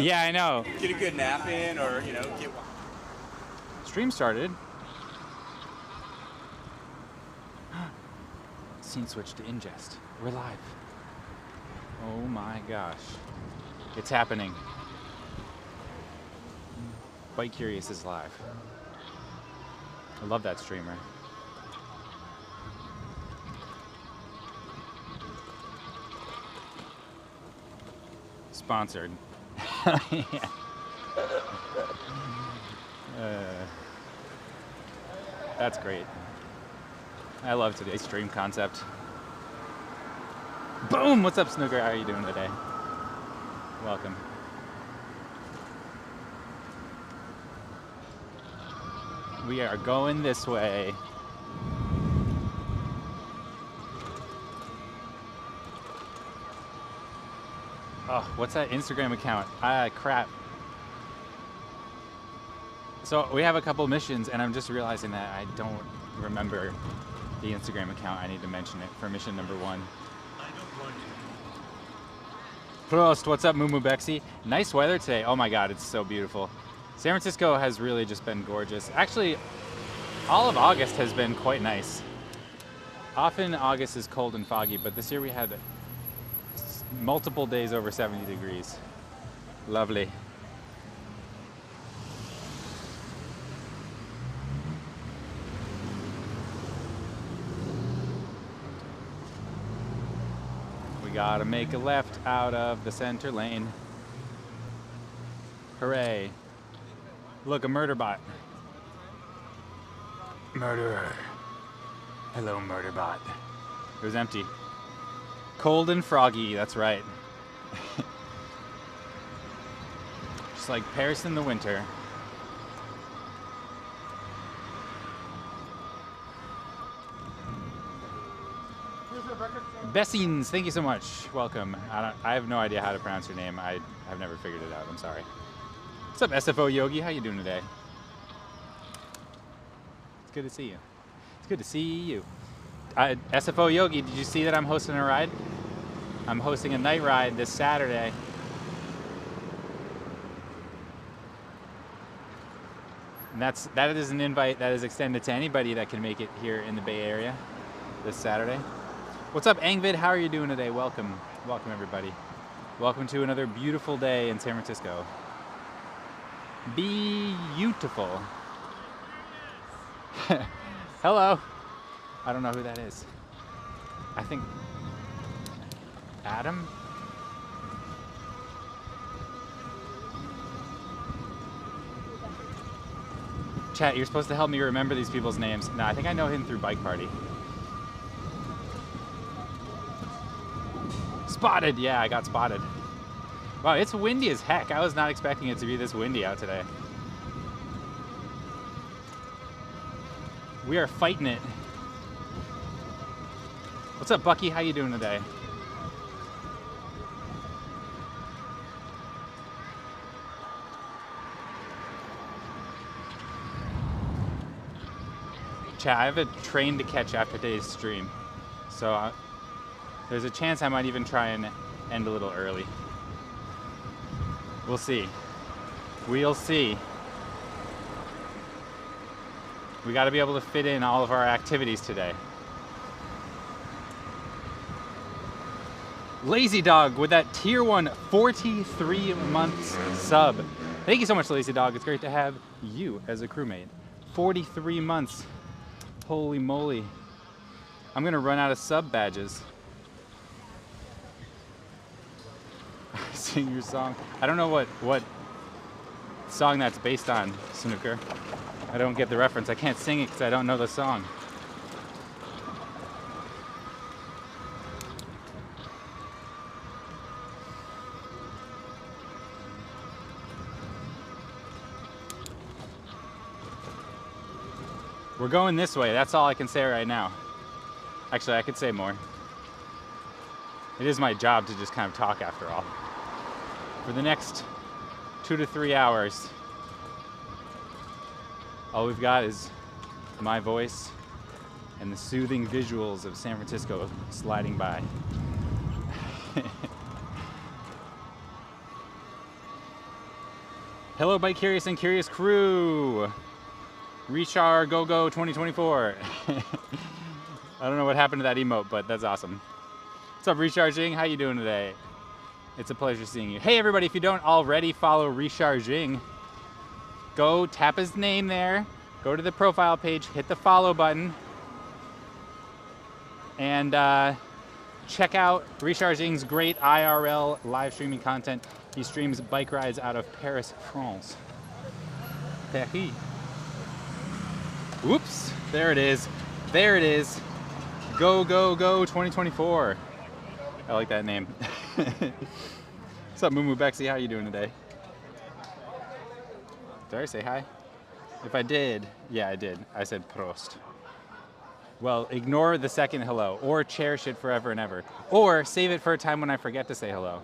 Yeah, I know. Get a good nap in, or get. Stream started. Scene switch to ingest. We're live. Oh my gosh. It's happening. Bite Curious is live. I love that streamer. Sponsored. Yeah. That's great. I love today's stream concept. Boom! What's up, Snooker? How are you doing today? Welcome. We are going this way. Oh, what's that Instagram account? Crap. So we have a couple missions, and I'm just realizing that I don't remember the Instagram account. I need to mention it for mission number 1. Prost, what's up, Mumu Bexy? Nice weather today. Oh my God, it's so beautiful. San Francisco has really just been gorgeous. Actually, all of August has been quite nice. Often August is cold and foggy, but this year we had multiple days over 70 degrees. Lovely. We gotta make a left out of the center lane. Hooray. Look, a murder bot. Murderer. Hello, murder bot. It was empty. Cold and froggy, that's right. Just like Paris in the winter. Bessines, thank you so much. Welcome. I have no idea how to pronounce your name. I've never figured it out. I'm sorry. What's up, SFO Yogi? How you doing today? It's good to see you. It's good to see you. SFO Yogi, did you see that I'm hosting a ride? I'm hosting a night ride this Saturday. And that is an invite that is extended to anybody that can make it here in the Bay Area this Saturday. What's up, Angvid? How are you doing today? Welcome. Welcome, everybody. Welcome to another beautiful day in San Francisco. Beautiful. Hello. I don't know who that is. I think Adam? Chat, you're supposed to help me remember these people's names. No, I think I know him through Bike Party. Spotted! Yeah, I got spotted. Wow, it's windy as heck. I was not expecting it to be this windy out today. We are fighting it. What's up, Bucky? How you doing today? Chat, I have a train to catch after today's stream. So there's a chance I might even try and end a little early. We'll see. We'll see. We got to be able to fit in all of our activities today. Lazy Dog with that tier 1 43 months sub. Thank you so much, Lazy Dog. It's great to have you as a crewmate. 43 months. Holy moly. I'm going to run out of sub badges. Sing your song. I don't know what song that's based on, Snooker. I don't get the reference. I can't sing it because I don't know the song. We're going this way. That's all I can say right now. Actually, I could say more. It is my job to just kind of talk after all. For the next 2 to 3 hours, all we've got is my voice and the soothing visuals of San Francisco sliding by. Hello, Bike Curious and Curious crew. Reshar Go Go 2024. I don't know what happened to that emote, but that's awesome. What's up, Recharging? How you doing today? It's a pleasure seeing you. Hey, everybody, if you don't already follow Recharging, go tap his name there, go to the profile page, hit the follow button, and check out Recharging's great IRL live streaming content. He streams bike rides out of Paris, France. Paris. Whoops, there it is. There it is. Go, go, go 2024. I like that name. What's up, Mumu Bexy? How you doing today? Did I say hi? If I did, yeah, I did. I said Prost. Well, ignore the second hello, or cherish it forever and ever, or save it for a time when I forget to say hello.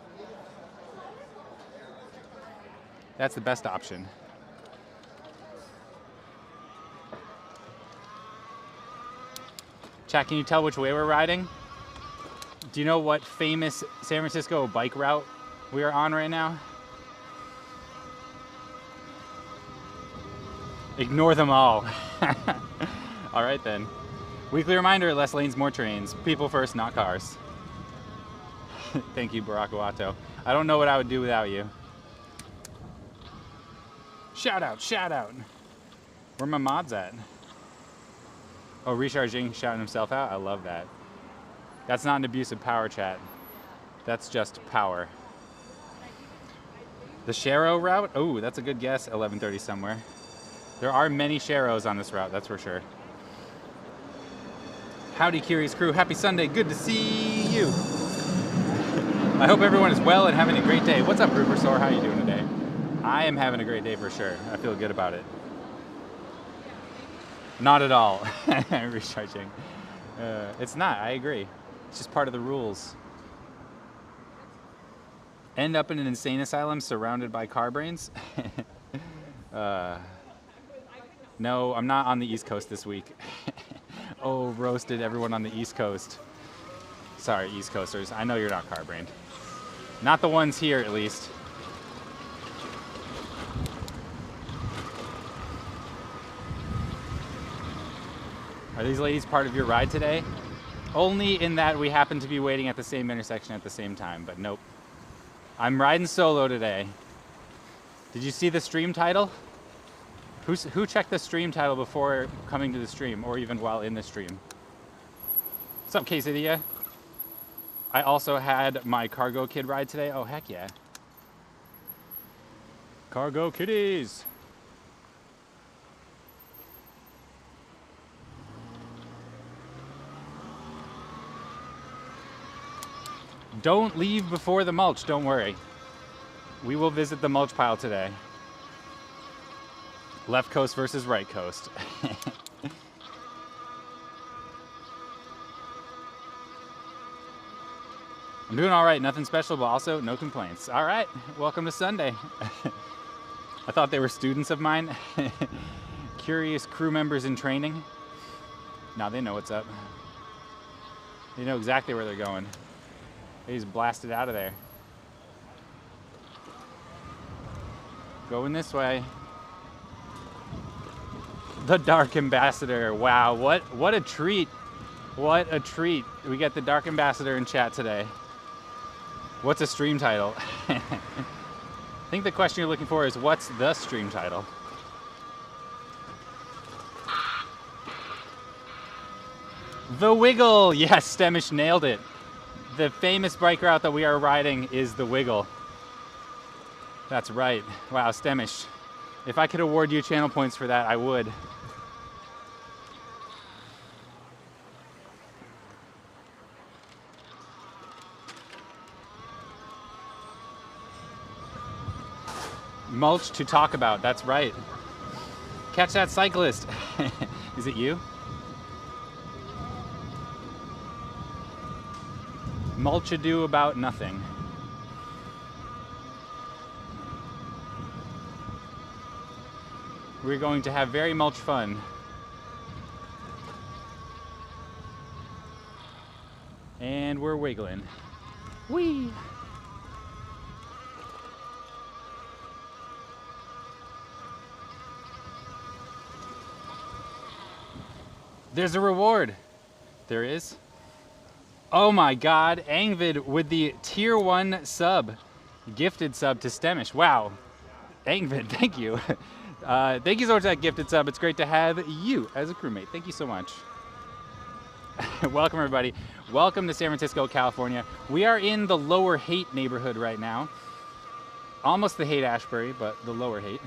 That's the best option. Chat, can you tell which way we're riding? Do you know what famous San Francisco bike route we are on right now? Ignore them all. All right then. Weekly reminder, less lanes, more trains. People first, not cars. Thank you, Barack Owato. I don't know what I would do without you. Shout out, shout out. Where my mods at? Oh, Recharging, shouting himself out. I love that. That's not an abuse of power, chat. That's just power. The Sharrow route? Oh, that's a good guess. 11:30 somewhere. There are many Sharrows on this route, that's for sure. Howdy, Curious crew. Happy Sunday. Good to see you. I hope everyone is well and having a great day. What's up, Rupersaur? How you doing today? I am having a great day for sure. I feel good about it. Not at all. Recharging. It's not. I agree. It's just part of the rules. End up in an insane asylum surrounded by car brains? No, I'm not on the East Coast this week. Oh, roasted everyone on the East Coast. Sorry, East Coasters. I know you're not car brained. Not the ones here, at least. Are these ladies part of your ride today? Only in that we happen to be waiting at the same intersection at the same time, but nope. I'm riding solo today. Did you see the stream title? Who checked the stream title before coming to the stream, or even while in the stream? What's up, Quesadilla? I also had my Cargo Kid ride today. Oh, heck yeah. Cargo Kitties! Don't leave before the mulch, don't worry. We will visit the mulch pile today. Left coast versus right coast. I'm doing all right, nothing special, but also no complaints. All right, welcome to Sunday. I thought they were students of mine. Curious crew members in training. Now they know what's up. They know exactly where they're going. They just blasted out of there. Going this way. The Dark Ambassador. Wow, what a treat. What a treat. We get the Dark Ambassador in chat today. What's a stream title? I think the question you're looking for is what's the stream title? The Wiggle. Yes, Stemish nailed it. The famous bike route that we are riding is the Wiggle. That's right. Wow, Stemish. If I could award you channel points for that, I would. Mulch to talk about, that's right. Catch that cyclist. Is it you? Mulch ado about nothing. We're going to have very much fun. And we're wiggling. Whee! There's a reward. There is. Oh my God, Angvid with the tier 1 sub. Gifted sub to Stemish. Wow. Angvid, thank you. Thank you so much for that gifted sub. It's great to have you as a crewmate. Thank you so much. Welcome, everybody. Welcome to San Francisco, California. We are in the Lower Haight neighborhood right now. Almost the Haight-Ashbury, but the Lower Haight.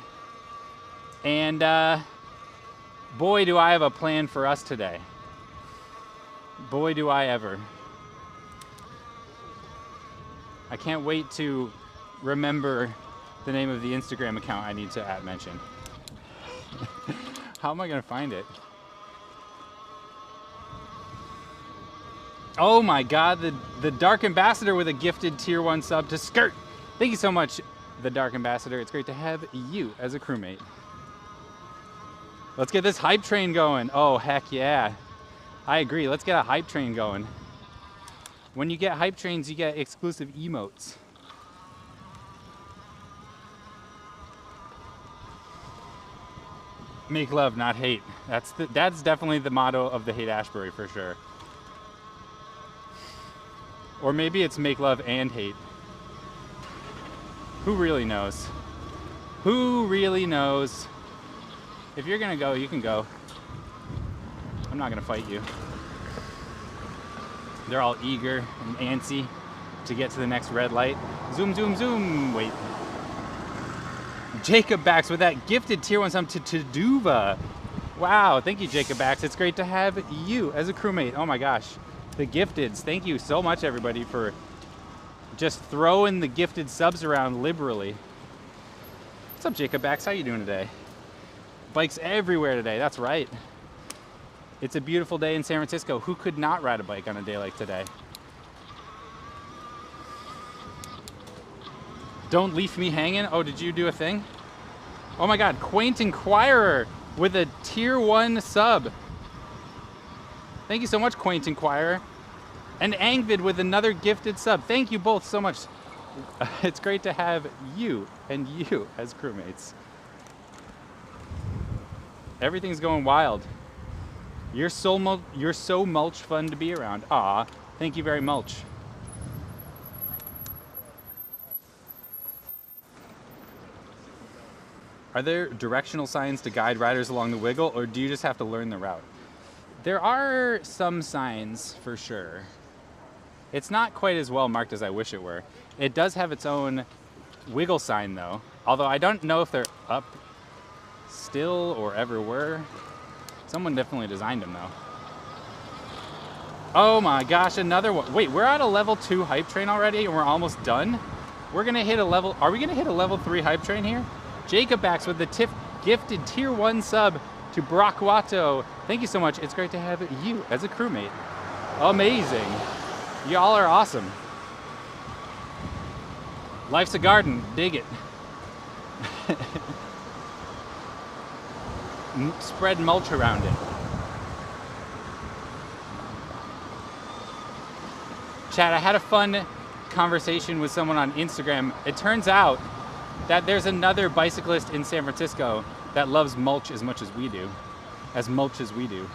And boy, do I have a plan for us today. Boy, do I ever. I can't wait to remember the name of the Instagram account I need to mention. How am I gonna find it? Oh my God, the Dark Ambassador with a gifted tier 1 sub to Skirt. Thank you so much, the Dark Ambassador. It's great to have you as a crewmate. Let's get this hype train going. Oh, heck yeah. I agree, let's get a hype train going. When you get hype trains, you get exclusive emotes. Make love, not hate. That's definitely the motto of the Haight-Ashbury for sure. Or maybe it's make love and hate. Who really knows? Who really knows? If you're gonna go, you can go. I'm not gonna fight you. They're all eager and antsy to get to the next red light. Zoom, zoom, zoom. Wait. Jacob Bax with that gifted tier 1 sub to Taduva. Wow, thank you, Jacob Bax. It's great to have you as a crewmate. Oh my gosh. The gifteds. Thank you so much, everybody, for just throwing the gifted subs around liberally. What's up, Jacob Bax? How you doing today? Bikes everywhere today. That's right. It's a beautiful day in San Francisco. Who could not ride a bike on a day like today? Don't leave me hanging. Oh, did you do a thing? Oh my God, Quaint Inquirer with a tier 1 sub. Thank you so much, Quaint Inquirer. And Angvid with another gifted sub. Thank you both so much. It's great to have you and you as crewmates. Everything's going wild. You're so mulch fun to be around. Aw, thank you very much. Are there directional signs to guide riders along the wiggle, or do you just have to learn the route? There are some signs for sure. It's not quite as well marked as I wish it were. It does have its own wiggle sign though, although I don't know if they're up still or ever were. Someone definitely designed them though. Oh my gosh, another one. Wait, we're at a level 2 hype train already and we're almost done? We're gonna hit a level, are we gonna hit a level 3 hype train here? Jacob Bax with the gifted tier 1 sub to Bracquato. Thank you so much. It's great to have you as a crewmate. Amazing. Y'all are awesome. Life's a garden, dig it. Spread mulch around it. Chat, I had a fun conversation with someone on Instagram. It turns out that there's another bicyclist in San Francisco that loves mulch as much as we do. As mulch as we do.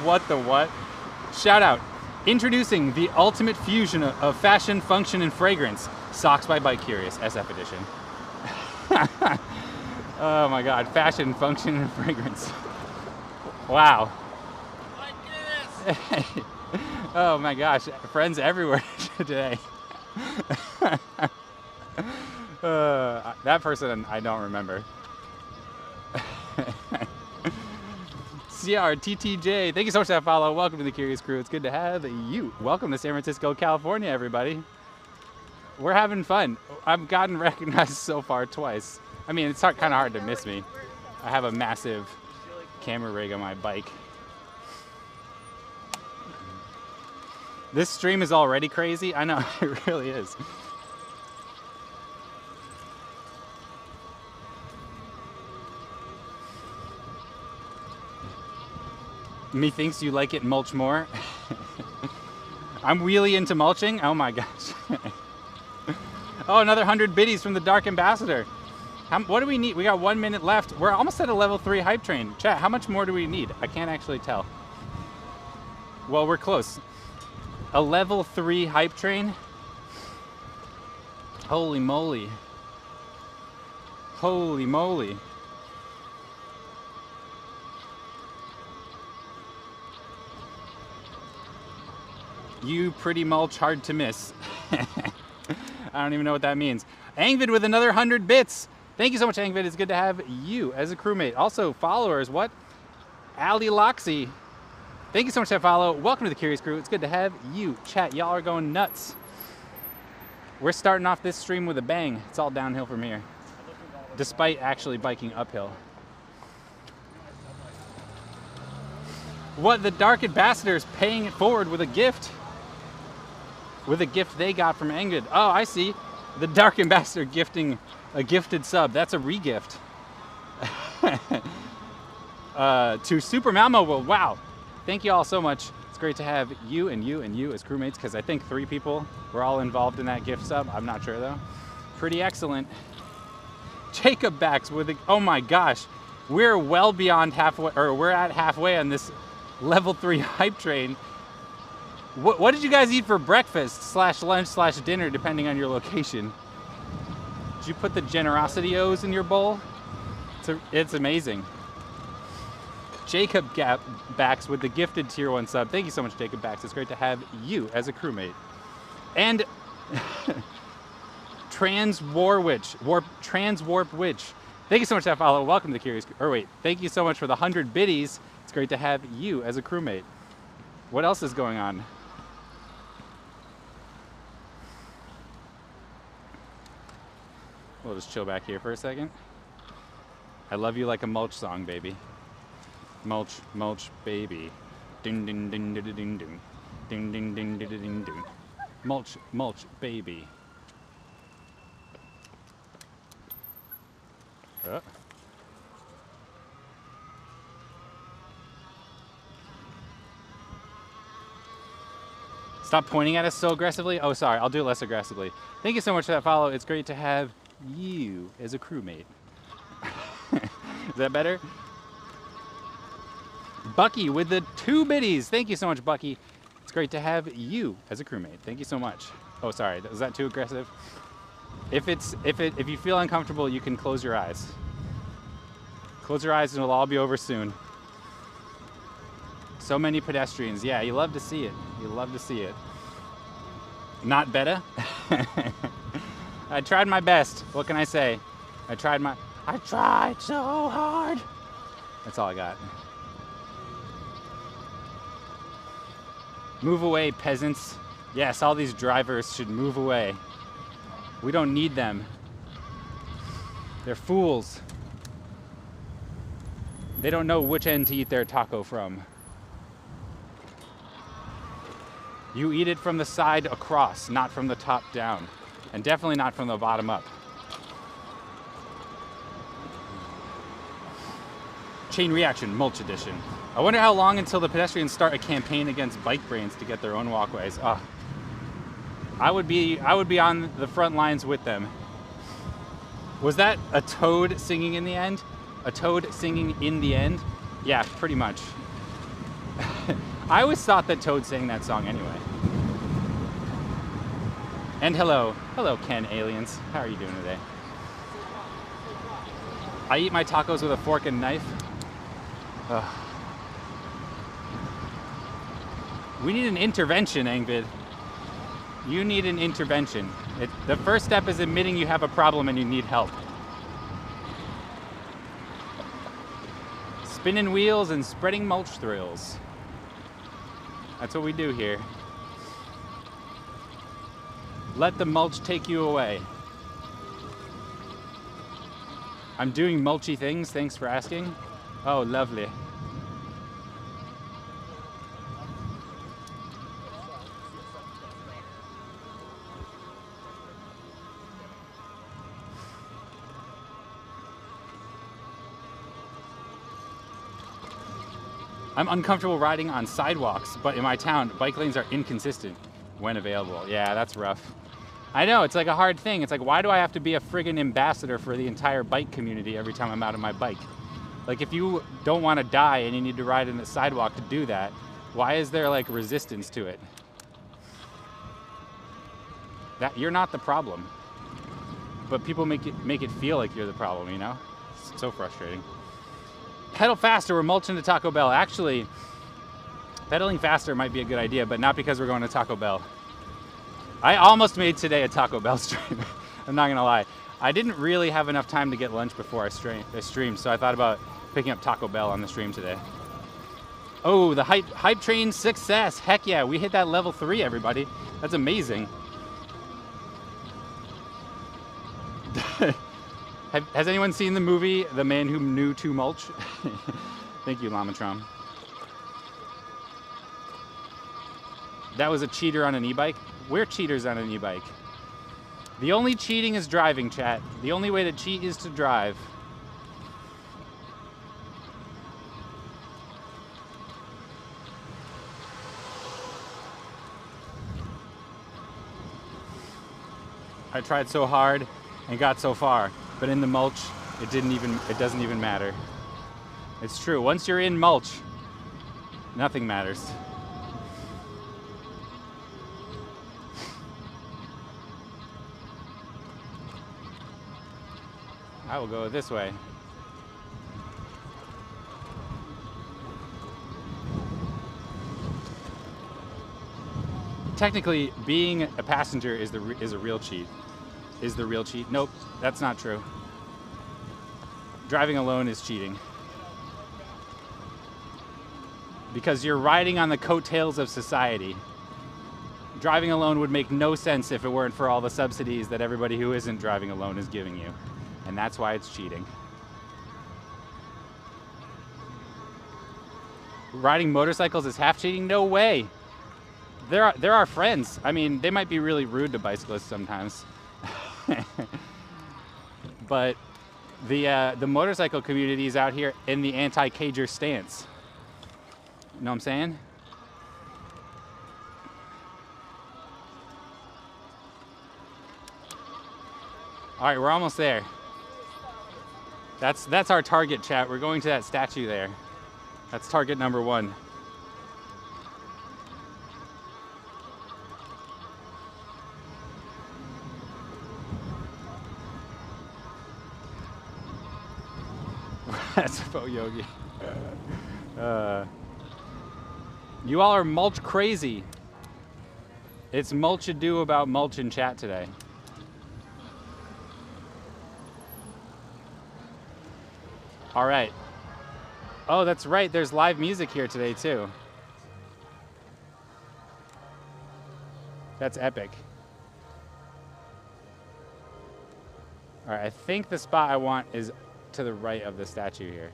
What the what? Shout out. Introducing the ultimate fusion of fashion, function, and fragrance. Socks by Bike Curious, SF edition. Oh my God, fashion, function, and fragrance. Wow. Oh my gosh, friends everywhere today. That person I don't remember. CRTTJ, thank you so much for that follow. Welcome to the Curious Crew. It's good to have you. Welcome to San Francisco, California, everybody. We're having fun. I've gotten recognized so far twice. I mean, it's kind of hard to miss me. I have a massive camera rig on my bike. This stream is already crazy. I know, it really is. Methinks you like it mulch more. I'm really into mulching. Oh my gosh. Oh, another 100 biddies from the Dark Ambassador. What do we need? We got 1 minute left. We're almost at a level 3 hype train. Chat, how much more do we need? I can't actually tell. Well, we're close. A level 3 hype train? Holy moly. Holy moly. You pretty mulch, hard to miss. I don't even know what that means. Angvid with another 100 bits. Thank you so much, Angvid. It's good to have you as a crewmate. Also, followers, what? Ali Loxy. Thank you so much for that follow. Welcome to the Curious Crew. It's good to have you. Chat, y'all are going nuts. We're starting off this stream with a bang. It's all downhill from here, despite actually biking uphill. What, the Dark Ambassador is paying it forward with a gift. With a gift they got from Angrid. Oh, I see. The Dark Ambassador gifting a gifted sub. That's a regift. To Super Malmo. Well, wow. Thank you all so much. It's great to have you and you and you as crewmates, because I think 3 people were all involved in that gift sub. I'm not sure though. Pretty excellent. Jacob backs with a, oh my gosh. We're well beyond halfway, or we're at halfway on this level 3 hype train. What did you guys eat for breakfast / lunch / dinner, depending on your location? Did you put the generosity O's in your bowl? It's amazing. Jacob backs with the gifted tier 1 sub. Thank you so much, Jacob backs. It's great to have you as a crewmate. And Transwarp Witch. Thank you so much for that follow. Welcome to the Curious. Or wait, thank you so much for the 100 biddies. It's great to have you as a crewmate. What else is going on? We'll just chill back here for a second. I love you like a mulch song, baby. Mulch, mulch, baby. Ding, ding, ding, ding, ding, ding. Ding, ding, ding, ding, ding, ding. Mulch, mulch, baby. Stop pointing at us so aggressively. Oh, sorry. I'll do it less aggressively. Thank you so much for that follow. It's great to have you as a crewmate. Is that better? Bucky with the 2 biddies. Thank you so much, Bucky. It's great to have you as a crewmate. Thank you so much. Oh, sorry. Was that too aggressive? If you feel uncomfortable, you can close your eyes. Close your eyes and it'll all be over soon. So many pedestrians. Yeah, you love to see it. You love to see it. Not better. I tried my best. What can I say? I tried so hard. That's all I got. Move away, peasants. Yes, all these drivers should move away. We don't need them. They're fools. They don't know which end to eat their taco from. You eat it from the side across, not from the top down. And definitely not from the bottom up. Chain Reaction, Mulch Edition. I wonder how long until the pedestrians start a campaign against bike brains to get their own walkways. I would be on the front lines with them. Was that a toad singing in the end? A toad singing in the end? Yeah, pretty much. I always thought that Toad sang that song anyway. And hello, Ken aliens. How are you doing today? I eat my tacos with a fork and knife. Ugh. We need an intervention, Angvid. You need an intervention. The first step is admitting you have a problem and you need help. Spinning wheels and spreading mulch thrills. That's what we do here. Let the mulch take you away. I'm doing mulchy things, thanks for asking. Oh, lovely. I'm uncomfortable riding on sidewalks, but in my town, bike lanes are inconsistent when available. Yeah, that's rough. I know, it's like a hard thing. It's like, why do I have to be a friggin' ambassador for the entire bike community every time I'm out on my bike? Like, if you don't want to die and you need to ride in the sidewalk to do that, why is there like resistance to it? That you're not the problem, but people make it feel like you're the problem. You know, it's so frustrating. Pedal faster. We're mulching to Taco Bell. Actually, pedaling faster might be a good idea, but not because we're going to Taco Bell. I almost made today a Taco Bell stream. I'm not gonna lie. I didn't really have enough time to get lunch before I streamed, so I thought about picking up Taco Bell on the stream today. Oh, the hype train success. Heck yeah, we hit that level 3, everybody. That's amazing. Has anyone seen the movie The Man Who Knew to Mulch? Thank you, Lamatron. That was a cheater on an e-bike? We're cheaters on an e-bike. The only cheating is driving, chat. The only way to cheat is to drive. I tried so hard and got so far, but in the mulch, it doesn't even matter. It's true. Once you're in mulch, nothing matters. I will go this way. Technically, being a passenger is a real cheat. Is the real cheat? Nope, that's not true. Driving alone is cheating. Because you're riding on the coattails of society. Driving alone would make no sense if it weren't for all the subsidies that everybody who isn't driving alone is giving you. And that's why it's cheating. Riding motorcycles is half cheating? No way. There are friends. I mean, they might be really rude to bicyclists sometimes. But the motorcycle community is out here in the anti-cager stance. You know what I'm saying? All right, we're almost there. That's our target, chat. We're going to that statue there. That's target number 1. That's about Yogi. You all are mulch crazy. It's mulch ado about mulch in chat today. All right. Oh, that's right. There's live music here today, too. That's epic. All right, I think the spot I want is to the right of the statue here.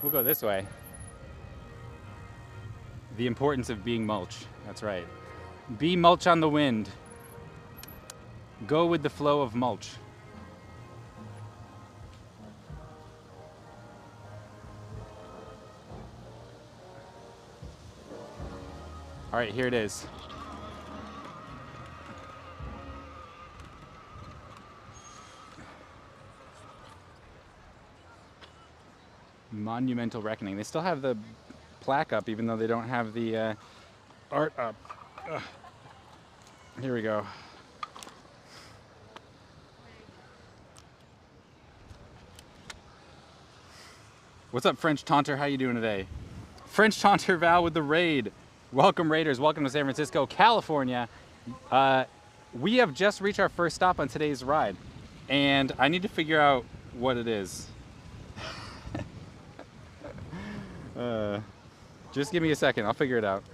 We'll go this way. The importance of being mulch. That's right. Be mulch on the wind. Go with the flow of mulch. All right, here it is. Monumental Reckoning. They still have the plaque up, even though they don't have the art up. Here we go. What's up, French Taunter? How you doing today? French Taunter Val with the raid. Welcome, Raiders. Welcome to San Francisco, California. We have just reached our first stop on today's ride, and I need to figure out what it is. Just give me a second. I'll figure it out.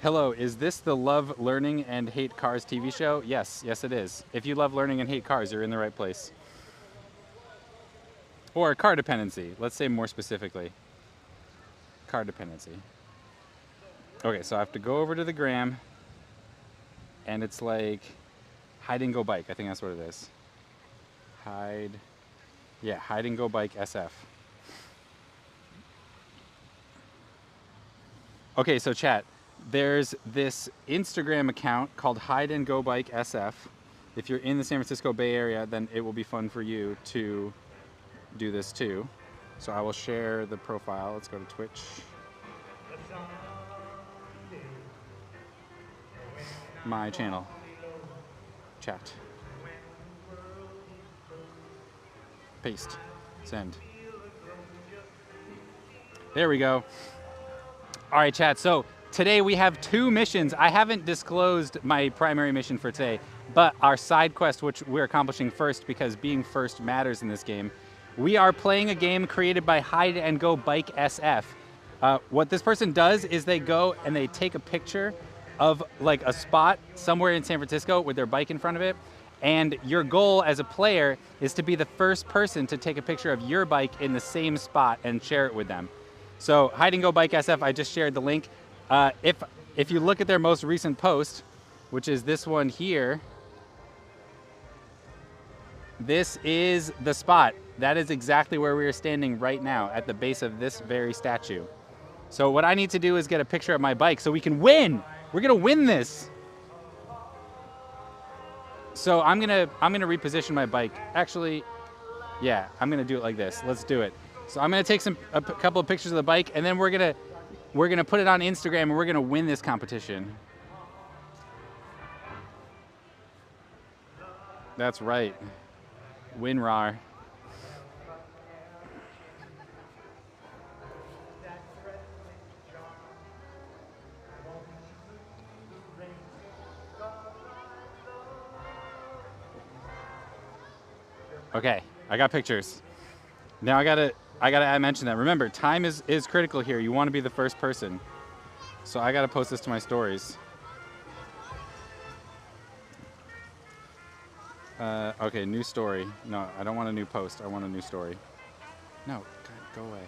Hello, is this the Love Learning and Hate Cars TV show? Yes, yes it is. If you love learning and hate cars, you're in the right place. Or car dependency. Let's say more specifically. Car dependency. Okay, so I have to go over to the gram, and it's like hide and go bike. I think that's what it is. Hide and go bike SF. Okay, so chat, there's this Instagram account called Hide and Go Bike SF. If you're in the San Francisco Bay Area, then it will be fun for you to do this too. So I will share the profile. Let's go to Twitch. My channel. Chat. Paste. Send. There we go. All right, chat. So today we have 2 missions. I haven't disclosed my primary mission for today, but our side quest, which we're accomplishing first because being first matters in this game. We are playing a game created by Hide and Go Bike SF. What this person does is they go and they take a picture of like a spot somewhere in San Francisco with their bike in front of it. And your goal as a player is to be the first person to take a picture of your bike in the same spot and share it with them. So Hide and Go Bike SF, I just shared the link. If you look at their most recent post, which is this one here, this is the spot. That is exactly where we are standing right now, at the base of this very statue. So what I need to do is get a picture of my bike so we can win. We're gonna win this. So I'm gonna reposition my bike. Actually, yeah, I'm gonna do it like this. Let's do it. So I'm gonna take a couple of pictures of the bike, and then we're gonna put it on Instagram, and we're gonna win this competition. That's right. WinRAR. Okay, I got pictures. Now I gotta mention that. Remember, time is critical here. You want to be the first person. So I gotta post this to my stories. Okay, new story. No, I don't want a new post. I want a new story. No, God, go away.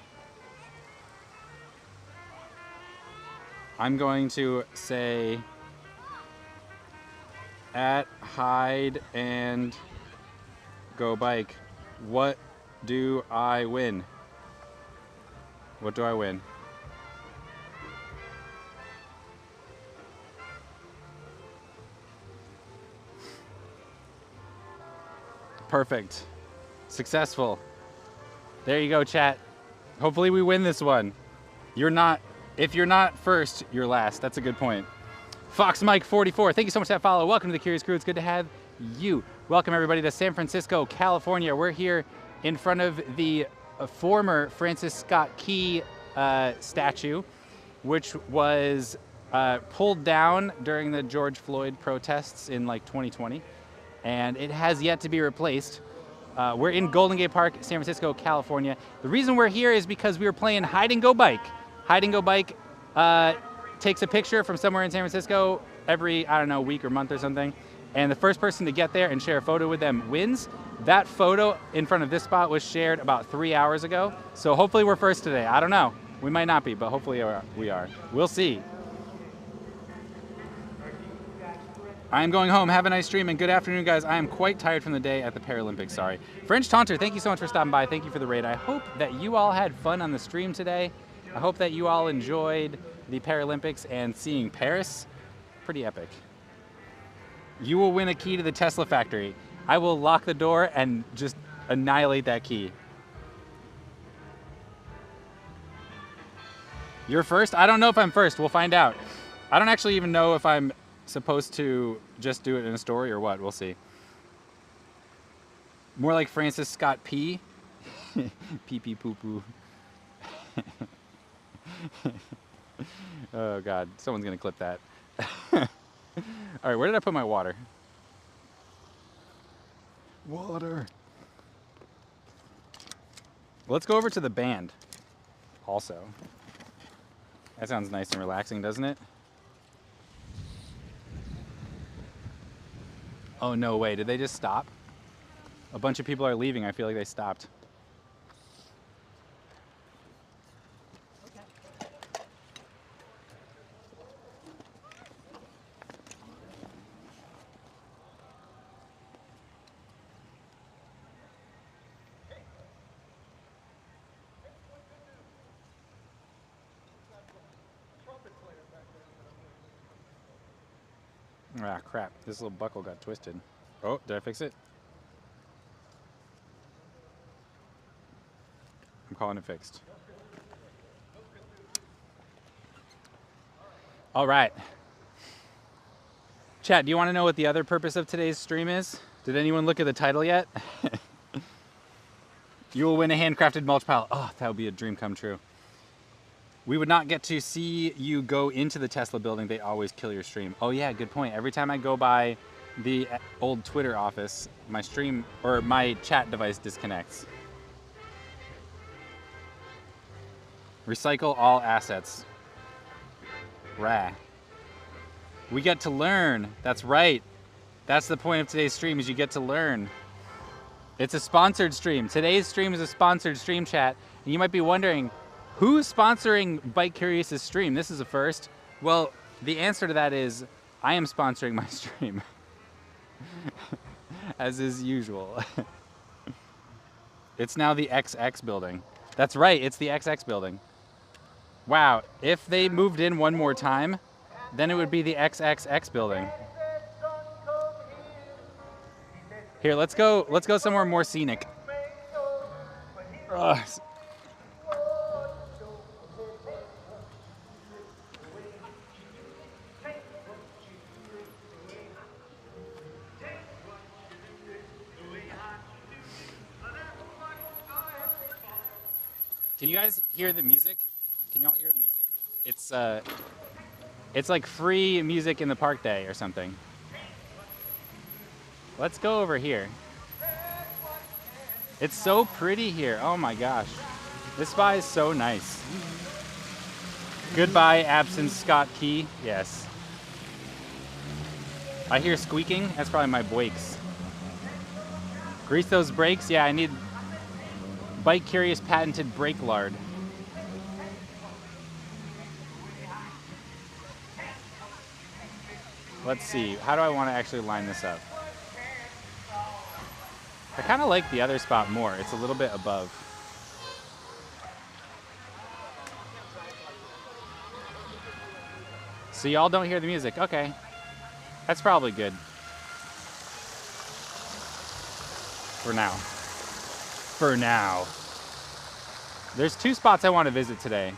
I'm going to say at Hide and Go Bike, what do I win? What do I win? Perfect. Successful. There you go, chat. Hopefully we win this one. If you're not first, you're last. That's a good point. Fox Mike 44, thank you so much for that follow. Welcome to the Curious Crew. It's good to have you. Welcome everybody to San Francisco, California. We're here in front of the former Francis Scott Key statue, which was pulled down during the George Floyd protests in like 2020, and it has yet to be replaced. We're in Golden Gate Park, San Francisco, California. The reason we're here is because we were playing Hide and Go Bike. Hide and Go Bike takes a picture from somewhere in San Francisco every, I don't know, week or month or something. And the first person to get there and share a photo with them wins. That photo in front of this spot was shared about 3 hours ago. So hopefully we're first today. I don't know. We might not be, but hopefully we are. We'll see. I am going home. Have a nice stream and good afternoon, guys. I am quite tired from the day at the Paralympics, sorry. French Taunter, thank you so much for stopping by. Thank you for the raid. I hope that you all had fun on the stream today. I hope that you all enjoyed the Paralympics and seeing Paris. Pretty epic. You will win a key to the Tesla factory. I will lock the door and just annihilate that key. You're first? I don't know if I'm first. We'll find out. I don't actually even know if I'm supposed to just do it in a story or what. We'll see. More like Francis Scott P. Pee pee poo poo. Oh God, someone's gonna clip that. All right, where did I put my water? Water. Let's go over to the band also. That sounds nice and relaxing, doesn't it? Oh, no way. Did they just stop? A bunch of people are leaving. I feel like they stopped. Ah, crap. This little buckle got twisted. Oh, did I fix it? I'm calling it fixed. All right. Chat, do you want to know what the other purpose of today's stream is? Did anyone look at the title yet? You will win a handcrafted mulch pile. Oh, that would be a dream come true. We would not get to see you go into the Tesla building. They always kill your stream. Oh yeah, good point. Every time I go by the old Twitter office, my stream or my chat device disconnects. Recycle all assets. Rah. We get to learn. That's right. That's the point of today's stream, is you get to learn. It's a sponsored stream. Today's stream is a sponsored stream, chat. And you might be wondering, who's sponsoring Bike Curious's stream? This is a first. Well, the answer to that is, I am sponsoring my stream. As is usual. It's now the XX building. That's right, it's the XX building. Wow, if they moved in one more time, then it would be the XXX building. Here, let's go somewhere more scenic. Ugh. Can you guys hear the music? Can y'all hear the music? It's like free music in the park day or something. Let's go over here. It's so pretty here. Oh my gosh. This spot is so nice. Goodbye, absent Scott Key. Yes. I hear squeaking. That's probably my brakes. Grease those brakes. Yeah, I need Bike Curious patented brake lard. Let's see. How do I want to actually line this up? I kind of like the other spot more. It's a little bit above. So y'all don't hear the music. Okay. That's probably good. For now. For now. There's two spots I want to visit today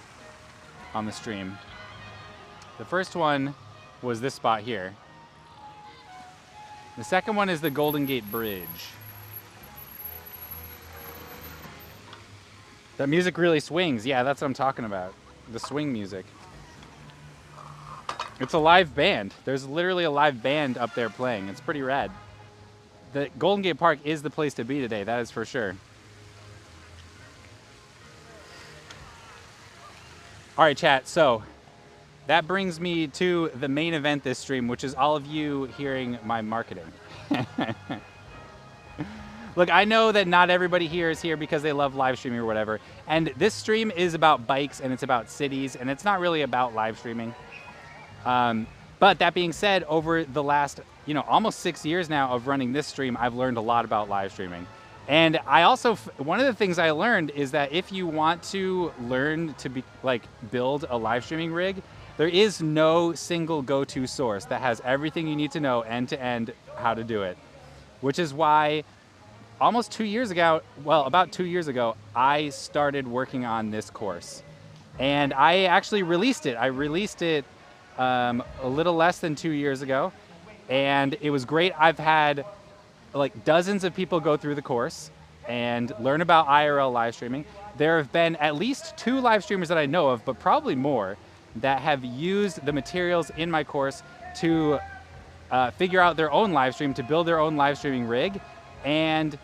on the stream. The first one was this spot here. The second one is the Golden Gate Bridge. That music really swings. Yeah, that's what I'm talking about. The swing music. It's a live band. There's literally a live band up there playing. It's pretty rad. The Golden Gate Park is the place to be today, that is for sure. All right, chat, so that brings me to the main event this stream, which is all of you hearing my marketing. Look, I know that not everybody here is here because they love live streaming or whatever, and this stream is about bikes and it's about cities, and it's not really about live streaming. But that being said, over the last, almost 6 years now of running this stream, I've learned a lot about live streaming. And I also, one of the things I learned is that if you want to learn to build a live streaming rig, there is no single go-to source that has everything you need to know end to end how to do it. Which is why almost 2 years ago, about 2 years ago, I started working on this course. And I actually released it. I released it a little less than 2 years ago. And it was great. I've had dozens of people go through the course and learn about IRL live streaming. There have been at least 2 live streamers that I know of, but probably more, that have used the materials in my course to figure out their own live stream, to build their own live streaming rig, and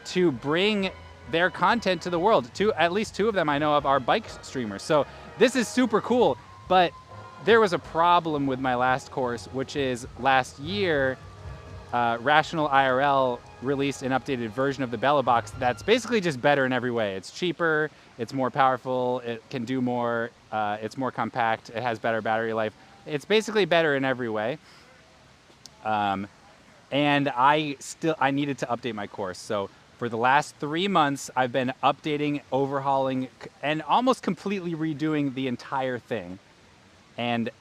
to bring their content to the world. At least 2 of them I know of are bike streamers. So this is super cool, but there was a problem with my last course, which is last year, Rational IRL released an updated version of the Bella Box that's basically just better in every way. It's cheaper, it's more powerful, it can do more, it's more compact, it has better battery life. It's basically better in every way. And I needed to update my course. So for the last 3 months, I've been updating, overhauling, and almost completely redoing the entire thing. And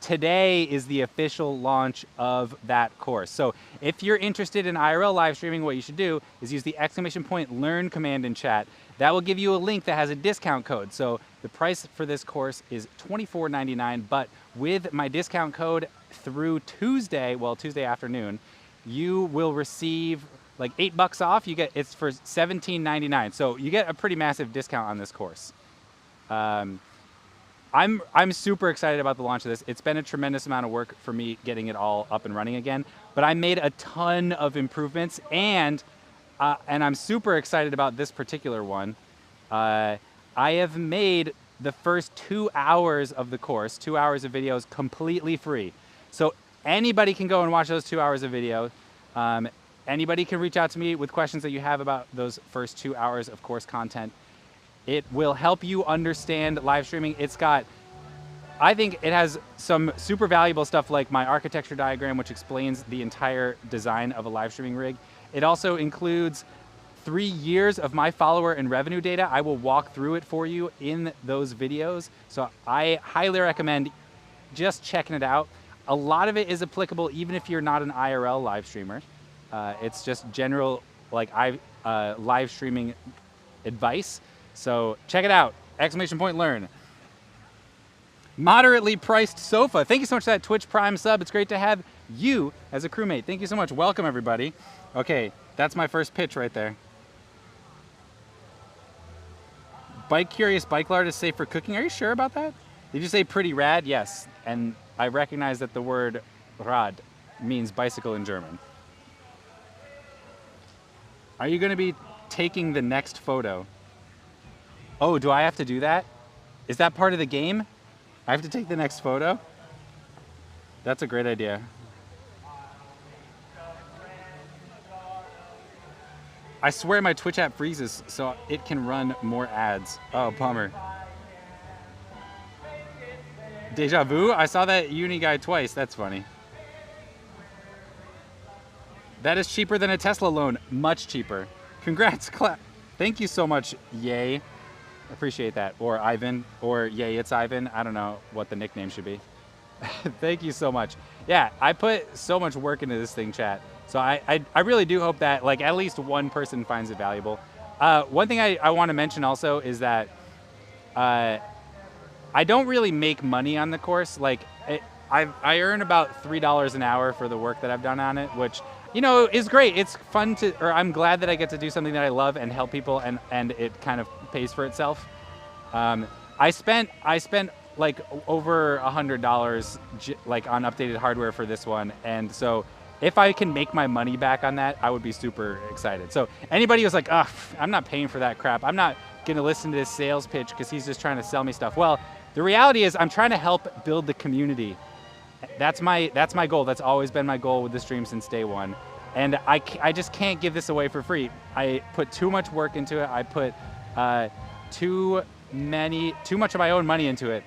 today is the official launch of that course. So if you're interested in IRL live streaming, what you should do is use the !learn command in chat. That will give you a link that has a discount code. So the price for this course is $24.99, but with my discount code through Tuesday, well, Tuesday afternoon, you will receive like $8 off. It's for $17.99. So you get a pretty massive discount on this course. I'm super excited about the launch of this. It's been a tremendous amount of work for me getting it all up and running again, but I made a ton of improvements, and I'm super excited about this particular one. I have made the first 2 hours of the course, 2 hours of videos, completely free. So anybody can go and watch those 2 hours of video. Anybody can reach out to me with questions that you have about those first 2 hours of course content. It will help you understand live streaming. I think it has some super valuable stuff like my architecture diagram, which explains the entire design of a live streaming rig. It also includes 3 years of my follower and revenue data. I will walk through it for you in those videos. So I highly recommend just checking it out. A lot of it is applicable even if you're not an IRL live streamer. It's just general live streaming advice. So check it out, !learn. Moderately priced sofa. Thank you so much for that Twitch Prime sub. It's great to have you as a crewmate. Thank you so much. Welcome, everybody. Okay, that's my first pitch right there. Bike Curious Bike Lard is safe for cooking. Are you sure about that? Did you say pretty rad? Yes. And I recognize that the word rad means bicycle in German. Are you going to be taking the next photo? Oh, do I have to do that? Is that part of the game? I have to take the next photo? That's a great idea. I swear my Twitch app freezes so it can run more ads. Oh, bummer. Deja vu? I saw that uni guy twice. That's funny. That is cheaper than a Tesla loan. Much cheaper. Congrats. Thank you so much, Yay. Appreciate that. Or Ivan. Or Yay, it's Ivan. I don't know what the nickname should be. Thank you so much. Yeah, I put so much work into this thing, chat. So I really do hope that like at least one person finds it valuable. One thing I want to mention also is that I don't really make money on the course. Like I earn about $3 an hour for the work that I've done on it, which, you know, is great. It's fun I'm glad that I get to do something that I love and help people, and it kind of pays for itself. I spent like over $100 like on updated hardware for this one, and so if I can make my money back on that, I would be super excited. So anybody who's like, ugh, I'm not paying for that crap, I'm not gonna listen to this sales pitch because he's just trying to sell me stuff. Well, the reality is I'm trying to help build the community. That's my goal. That's always been my goal with the stream since day one. And I just can't give this away for free. I put too much work into it. I put too much of my own money into it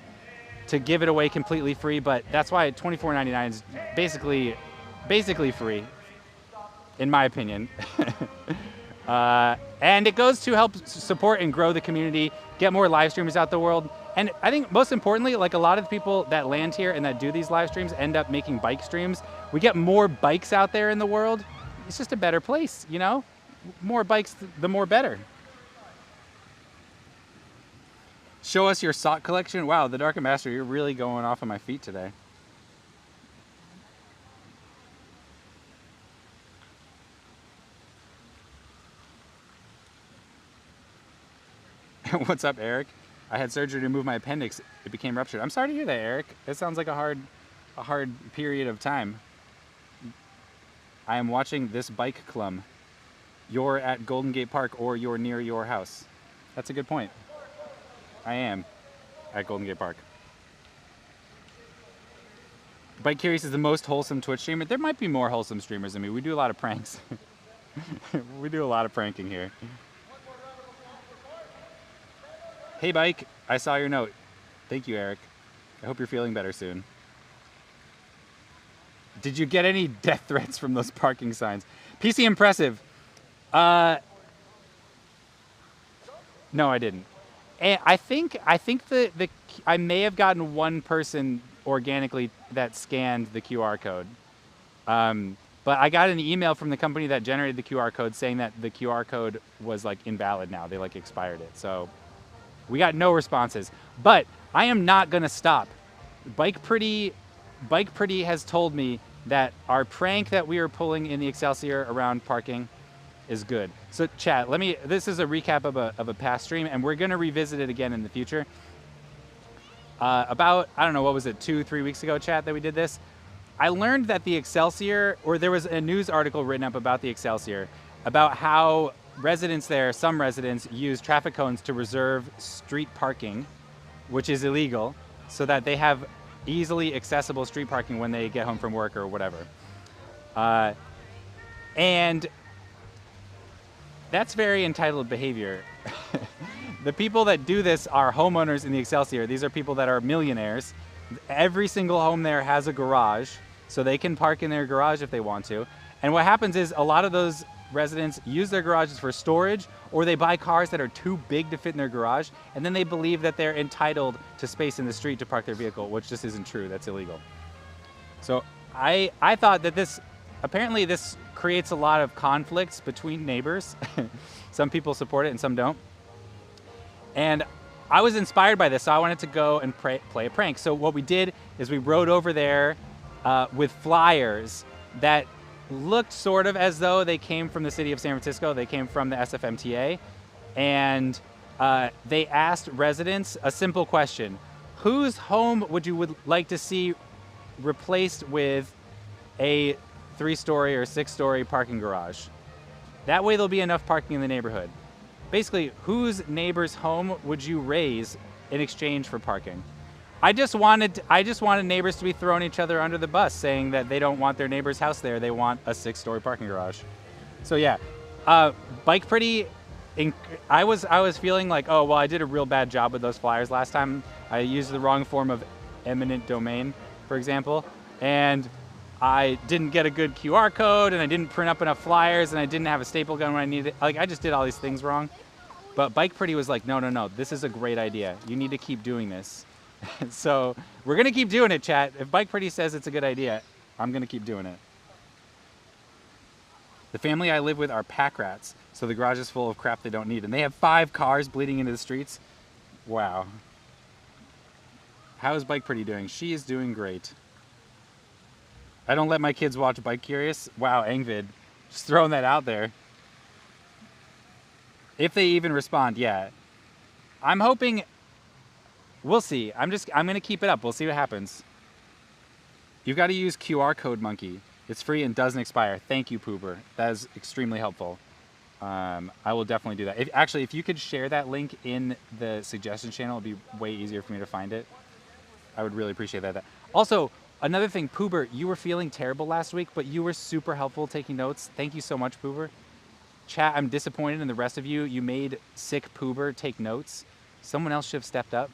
to give it away completely free. But that's why $24.99 is basically free, in my opinion. And it goes to help support and grow the community, get more live streamers out the world. And I think most importantly, like a lot of the people that land here and that do these live streams end up making bike streams. We get more bikes out there in the world. It's just a better place, you know? More bikes, the more better. Show us your sock collection. Wow, the Dark Ambassador, you're really going off on my feet today. What's up, Eric? I had surgery to remove my appendix. It became ruptured. I'm sorry to hear that, Eric. It sounds like a hard period of time. I am watching this bike clum. You're at Golden Gate Park or you're near your house. That's a good point. I am at Golden Gate Park. Bike Curious is the most wholesome Twitch streamer. There might be more wholesome streamers than me. We do a lot of pranks. We do a lot of pranking here. Hey Bike, I saw your note. Thank you, Eric. I hope you're feeling better soon. Did you get any death threats from those parking signs? PC impressive. No, I didn't. And I think I may have gotten one person organically that scanned the QR code. But I got an email from the company that generated the QR code saying that the QR code was like invalid now. They like expired it. So we got no responses. But I am not gonna stop. Bike Pretty has told me that our prank that we are pulling in the Excelsior around parking is good. So chat, this is a recap of a past stream, and we're gonna revisit it again in the future. About, I don't know, what was it, 2-3 weeks ago, chat, that we did this? I learned that the Excelsior, or there was a news article written up about the Excelsior, about how residents there, some residents, use traffic cones to reserve street parking, which is illegal, so that they have easily accessible street parking when they get home from work or whatever. And that's very entitled behavior. The people that do this are homeowners in the Excelsior. These are people that are millionaires. Every single home there has a garage, so they can park in their garage if they want to. And what happens is a lot of those residents use their garages for storage, or they buy cars that are too big to fit in their garage, and then they believe that they're entitled to space in the street to park their vehicle, which just isn't true. That's illegal. So I thought that apparently this creates a lot of conflicts between neighbors. Some people support it and some don't. And I was inspired by this, so I wanted to go and play a prank. So what we did is we rode over there with flyers that looked sort of as though they came from the city of San Francisco. They came from the SFMTA. And they asked residents a simple question. Whose home would like to see replaced with a 3-story or 6-story parking garage? That way there'll be enough parking in the neighborhood. Basically, whose neighbor's home would you raise in exchange for parking? I just wanted neighbors to be throwing each other under the bus, saying that they don't want their neighbor's house there. They want a 6-story parking garage. So yeah, Bike Pretty. I was feeling like, oh well, I did a real bad job with those flyers last time. I used the wrong form of eminent domain, for example, and I didn't get a good QR code, and I didn't print up enough flyers, and I didn't have a staple gun when I needed it. Like, I just did all these things wrong. But Bike Pretty was like, no, this is a great idea. You need to keep doing this. So we're going to keep doing it, chat. If Bike Pretty says it's a good idea, I'm going to keep doing it. The family I live with are pack rats, so the garage is full of crap they don't need. And they have 5 cars bleeding into the streets. Wow. How is Bike Pretty doing? She is doing great. I don't let my kids watch Bike Curious. Wow, Angvid. Just throwing that out there. If they even respond, yeah. I'm hoping, we'll see. I'm gonna keep it up. We'll see what happens. You've got to use QR code monkey. It's free and doesn't expire. Thank you, Pooper. That is extremely helpful. I will definitely do that. Actually, if you could share that link in the suggestion channel, it'd be way easier for me to find it. I would really appreciate that. Also, another thing, Poober, you were feeling terrible last week, but you were super helpful taking notes. Thank you so much, Poober. Chat, I'm disappointed in the rest of you. You made sick Poober take notes. Someone else should have stepped up.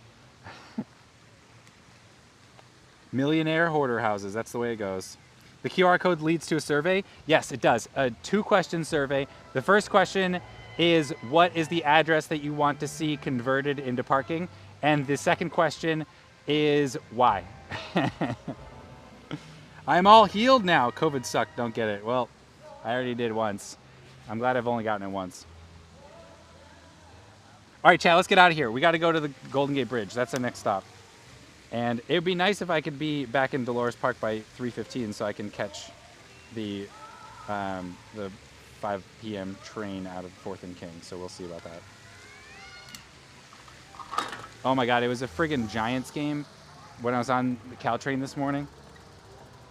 Millionaire hoarder houses, that's the way it goes. The QR code leads to a survey? Yes, it does. A 2-question survey. The first question is, what is the address that you want to see converted into parking? And the second question is, why? I'm all healed now. COVID sucked, don't get it. Well, I already did once. I'm glad I've only gotten it once. All right, chat, let's get out of here. We got to go to the Golden Gate Bridge. That's our next stop. And it would be nice if I could be back in Dolores Park by 3:15 so I can catch the 5 p.m. train out of 4th and King. So we'll see about that. Oh my God, it was a friggin' Giants game when I was on the Caltrain this morning.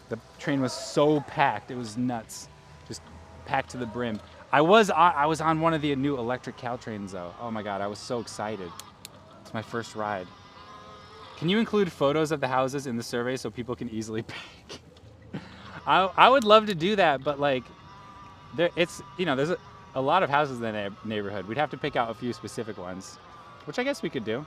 The train was so packed, it was nuts. Just packed to the brim. I was on one of the new electric Caltrains though. Oh my God, I was so excited. It's my first ride. Can you include photos of the houses in the survey so people can easily pick? I would love to do that, but like, there's a lot of houses in the neighborhood. We'd have to pick out a few specific ones, which I guess we could do.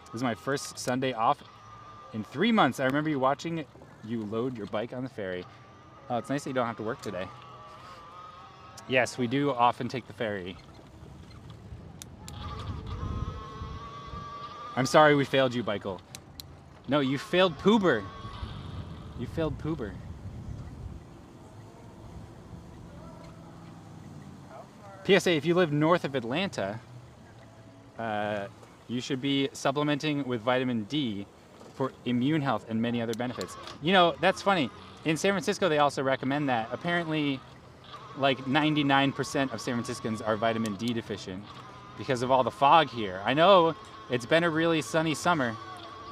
This is my first Sunday off in 3 months. I remember you watching you load your bike on the ferry. Oh, it's nice that you don't have to work today. Yes, we do often take the ferry. I'm sorry we failed you, Michael. No, you failed Poober. You failed Poober. PSA, if you live north of Atlanta, you should be supplementing with vitamin D for immune health and many other benefits. You know, that's funny. In San Francisco, they also recommend that. Apparently, like 99% of San Franciscans are vitamin D deficient because of all the fog here. I know it's been a really sunny summer,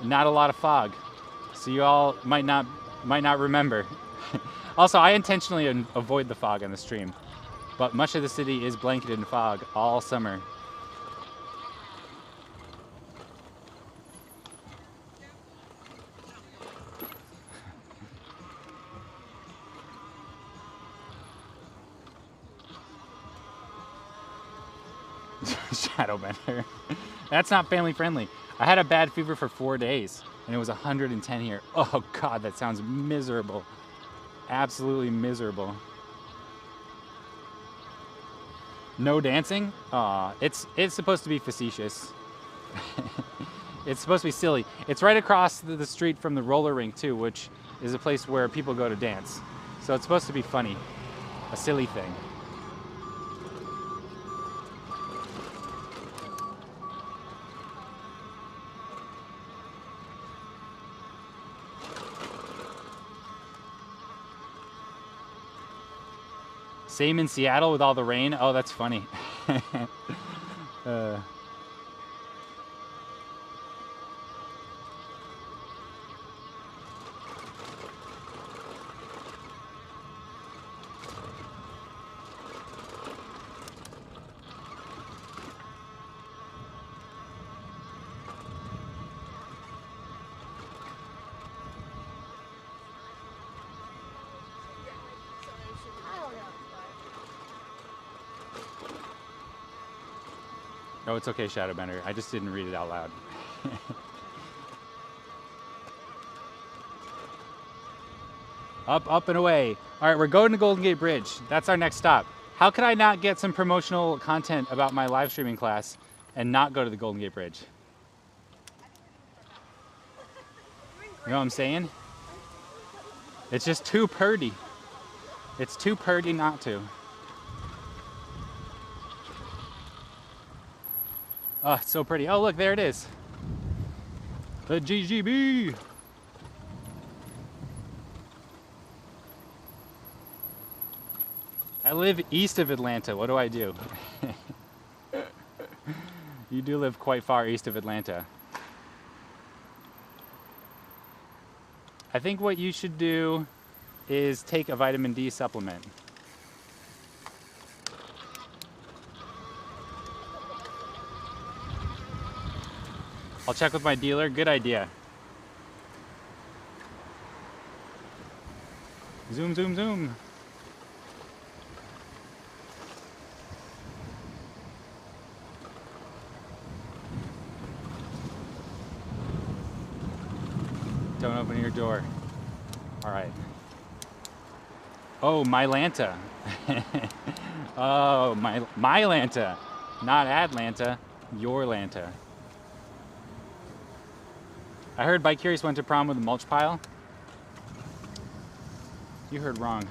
not a lot of fog. So you all might not remember. Also, I intentionally avoid the fog on the stream, but much of the city is blanketed in fog all summer. Shadowbender. That's not family friendly. I had a bad fever for 4 days and it was 110 here. Oh God, that sounds miserable. Absolutely miserable. No dancing? Aw, it's supposed to be facetious. It's supposed to be silly. It's right across the street from the roller rink too, which is a place where people go to dance. So it's supposed to be funny, a silly thing. Same in Seattle with all the rain. Oh, that's funny. Oh, it's okay, Shadowbender. I just didn't read it out loud. Up and away. All right, we're going to Golden Gate Bridge. That's our next stop. How could I not get some promotional content about my live streaming class and not go to the Golden Gate Bridge? You know what I'm saying? It's just too purdy. It's too purdy not to. Oh, it's so pretty. Oh, look, there it is. The GGB. I live east of Atlanta. What do I do? You do live quite far east of Atlanta. I think what you should do is take a vitamin D supplement. I'll check with my dealer. Good idea. Zoom, zoom, zoom. Don't open your door. All right. Oh, Mylanta. Oh, Mylanta. Not Atlanta, your Lanta. I heard Bike Curious went to prom with a mulch pile. You heard wrong.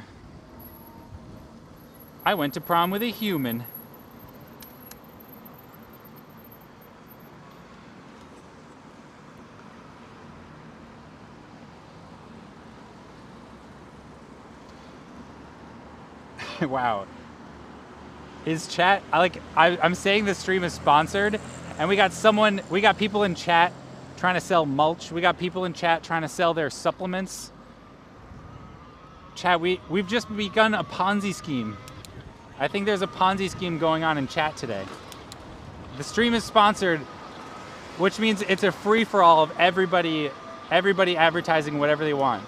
I went to prom with a human. Wow. Is chat, I'm saying the stream is sponsored and we got people in chat trying to sell mulch. We got people in chat trying to sell their supplements. Chat, we've just begun a Ponzi scheme. I think there's a Ponzi scheme going on in chat today. The stream is sponsored, which means it's a free-for-all of everybody advertising whatever they want.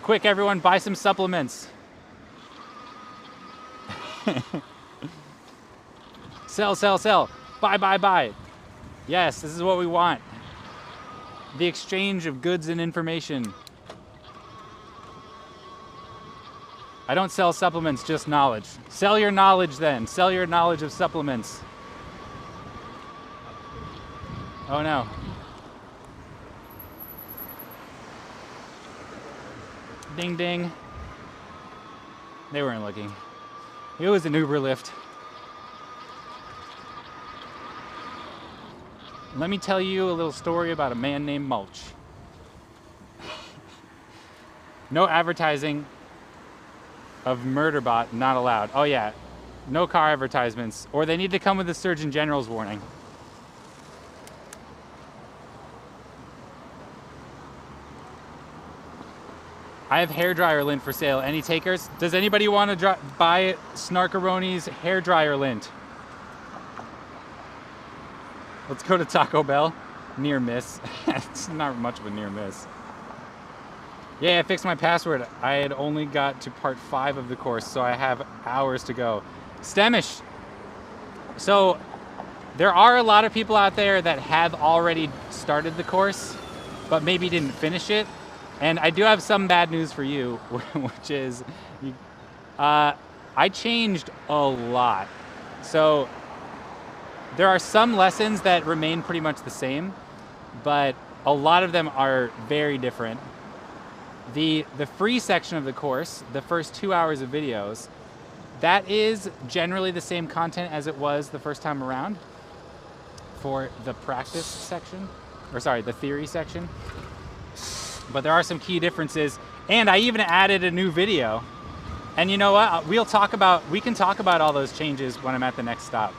Quick, everyone, buy some supplements. Sell, sell, sell. Buy, buy, buy. Yes, this is what we want. The exchange of goods and information. I don't sell supplements, just knowledge. Sell your knowledge then. Sell your knowledge of supplements. Oh no. Ding ding. They weren't looking. It was an Uber lift. Let me tell you a little story about a man named Mulch. No advertising of Murderbot not allowed. Oh yeah, no car advertisements, or they need to come with the Surgeon General's warning. I have hairdryer lint for sale. Any takers? Does anybody want to buy Snarkaroni's hairdryer lint? Let's go to Taco Bell. Near miss. It's not much of a near miss. Yeah, I fixed my password. I had only got to part 5 of the course, so I have hours to go. Stemish. So there are a lot of people out there that have already started the course, but maybe didn't finish it. And I do have some bad news for you, which is I changed a lot. So there are some lessons that remain pretty much the same, but a lot of them are very different. The free section of the course, the first 2 hours of videos, that is generally the same content as it was the first time around for the practice section, or sorry, the theory section. But there are some key differences, and I even added a new video. And you know what? We can talk about all those changes when I'm at the next stop.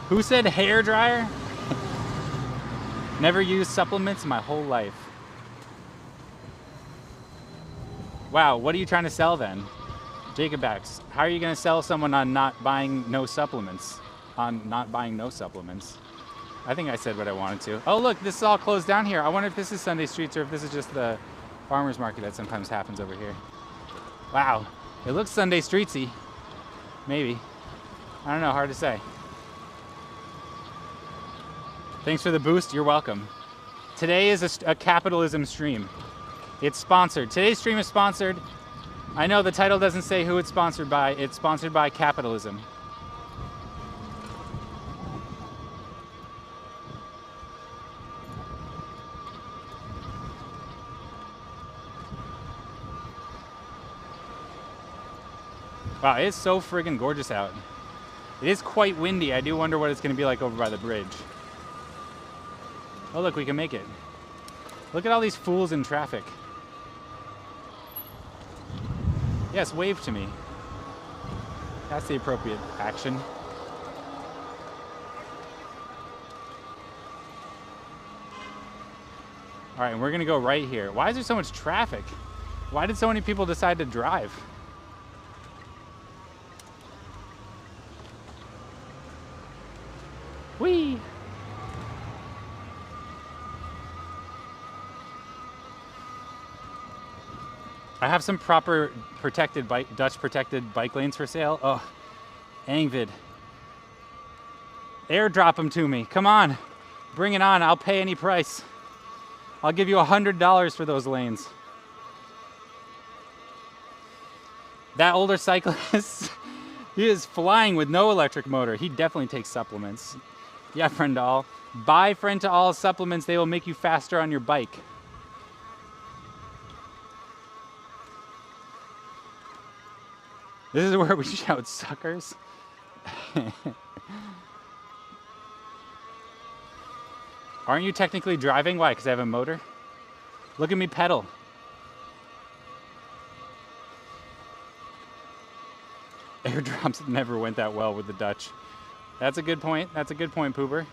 Who said hair dryer? Never used supplements my whole life. Wow, what are you trying to sell then? Jacob X, how are you going to sell someone on not buying no supplements? On not buying no supplements? I think I said what I wanted to. Oh look, this is all closed down here. I wonder if this is Sunday Streets or if this is just the farmer's market that sometimes happens over here. Wow, it looks Sunday Streetsy. Maybe. I don't know, hard to say. Thanks for the boost, you're welcome. Today is a capitalism stream. It's sponsored. Today's stream is sponsored. I know the title doesn't say who it's sponsored by. It's sponsored by capitalism. Wow, it is so friggin' gorgeous out. It is quite windy. I do wonder what it's gonna be like over by the bridge. Oh look, we can make it. Look at all these fools in traffic. Yes, wave to me. That's the appropriate action. All right, and we're gonna go right here. Why is there so much traffic? Why did so many people decide to drive? Whee! I have some proper protected Dutch protected bike lanes for sale. Oh, Angvid. Airdrop them to me. Come on. Bring it on. I'll pay any price. I'll give you $100 for those lanes. That older cyclist, he is flying with no electric motor. He definitely takes supplements. Yeah, friend to all. Buy friend to all supplements. They will make you faster on your bike. This is where we shout suckers. Aren't you technically driving? Why? Because I have a motor? Look at me pedal. Airdrops never went that well with the Dutch. That's a good point. That's a good point, Pooper.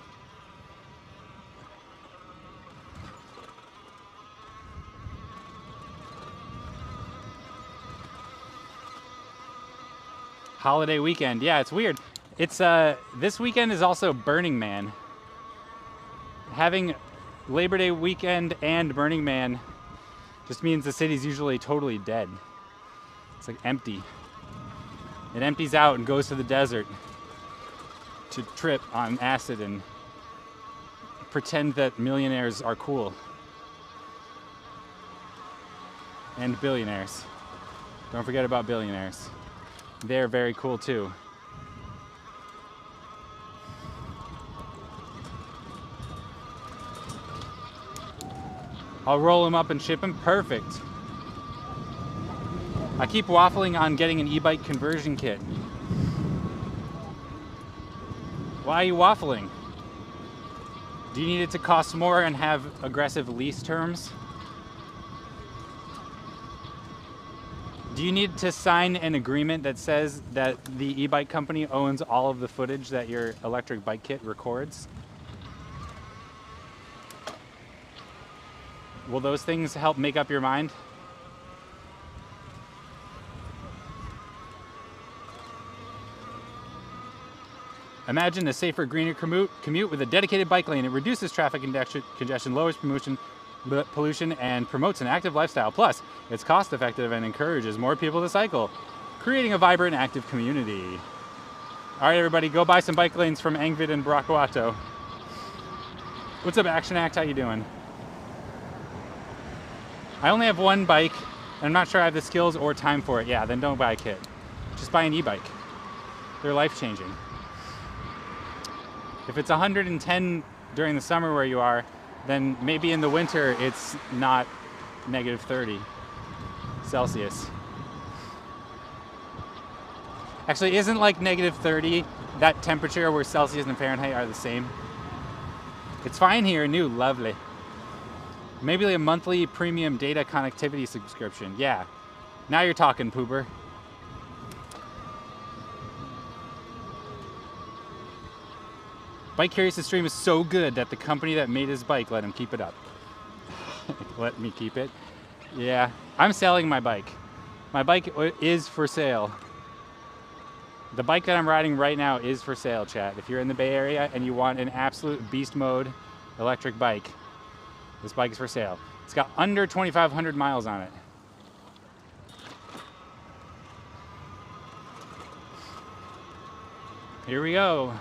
Holiday weekend. Yeah, it's weird. It's this weekend is also Burning Man. Having Labor Day weekend and Burning Man just means the city's usually totally dead. It's like empty. It empties out and goes to the desert to trip on acid and pretend that millionaires are cool. And billionaires. Don't forget about billionaires. They're very cool too. I'll roll them up and ship them. Perfect. I keep waffling on getting an e-bike conversion kit. Why are you waffling? Do you need it to cost more and have aggressive lease terms? Do you need to sign an agreement that says that the e-bike company owns all of the footage that your electric bike kit records? Will those things help make up your mind? Imagine a safer, greener commute with a dedicated bike lane. It reduces traffic congestion, lowers pollution, and promotes an active lifestyle. Plus, it's cost-effective and encourages more people to cycle, creating a vibrant, active community. All right, everybody, go buy some bike lanes from Angvid and Bracquato. What's up, Action Act? How you doing? I only have one bike, and I'm not sure I have the skills or time for it. Yeah, then don't buy a kit. Just buy an e-bike. They're life-changing. If it's 110 during the summer where you are, then maybe in the winter it's not negative 30 Celsius. Actually, isn't like negative 30 that temperature where Celsius and Fahrenheit are the same? It's fine here, new, lovely. Maybe like a monthly premium data connectivity subscription. Yeah, now you're talking, Pooper. Bike Curious' stream is so good that the company that made his bike let him keep it up. Let me keep it? Yeah, I'm selling my bike. My bike is for sale. The bike that I'm riding right now is for sale, chat. If you're in the Bay Area and you want an absolute beast mode electric bike, this bike is for sale. It's got under 2,500 miles on it. Here we go.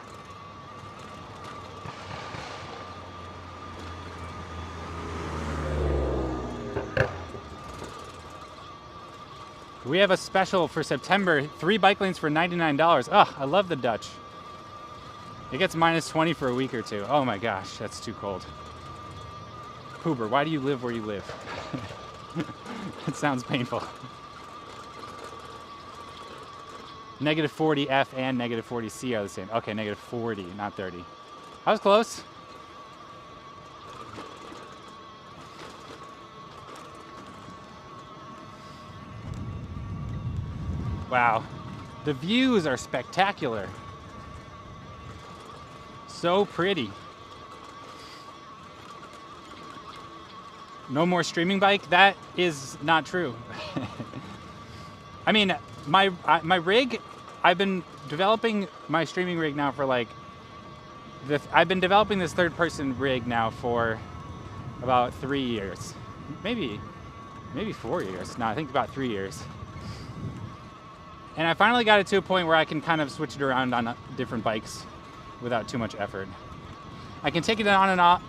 We have a special for September, 3 bike lanes for $99. Oh, I love the Dutch. It gets minus 20 for a week or two. Oh my gosh, that's too cold. Poober, why do you live where you live? It sounds painful. Negative 40F and negative 40C are the same. Okay, negative 40, not 30. I was close. Wow, the views are spectacular. So pretty. No more streaming bike? That is not true. I mean, my rig, I've been developing my streaming rig now for like, I've been developing this third-person rig now for about 3 years. Maybe 4 years. No, I think about 3 years. And I finally got it to a point where I can kind of switch it around on different bikes without too much effort. I can take it on and off,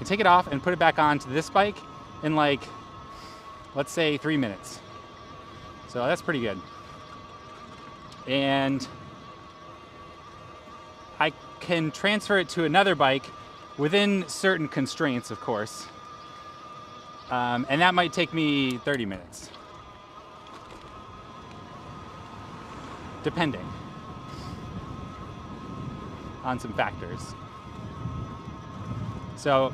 take it off and put it back onto this bike in like, let's say 3 minutes. So that's pretty good. And I can transfer it to another bike within certain constraints, of course. And that might take me 30 minutes. Depending on some factors. So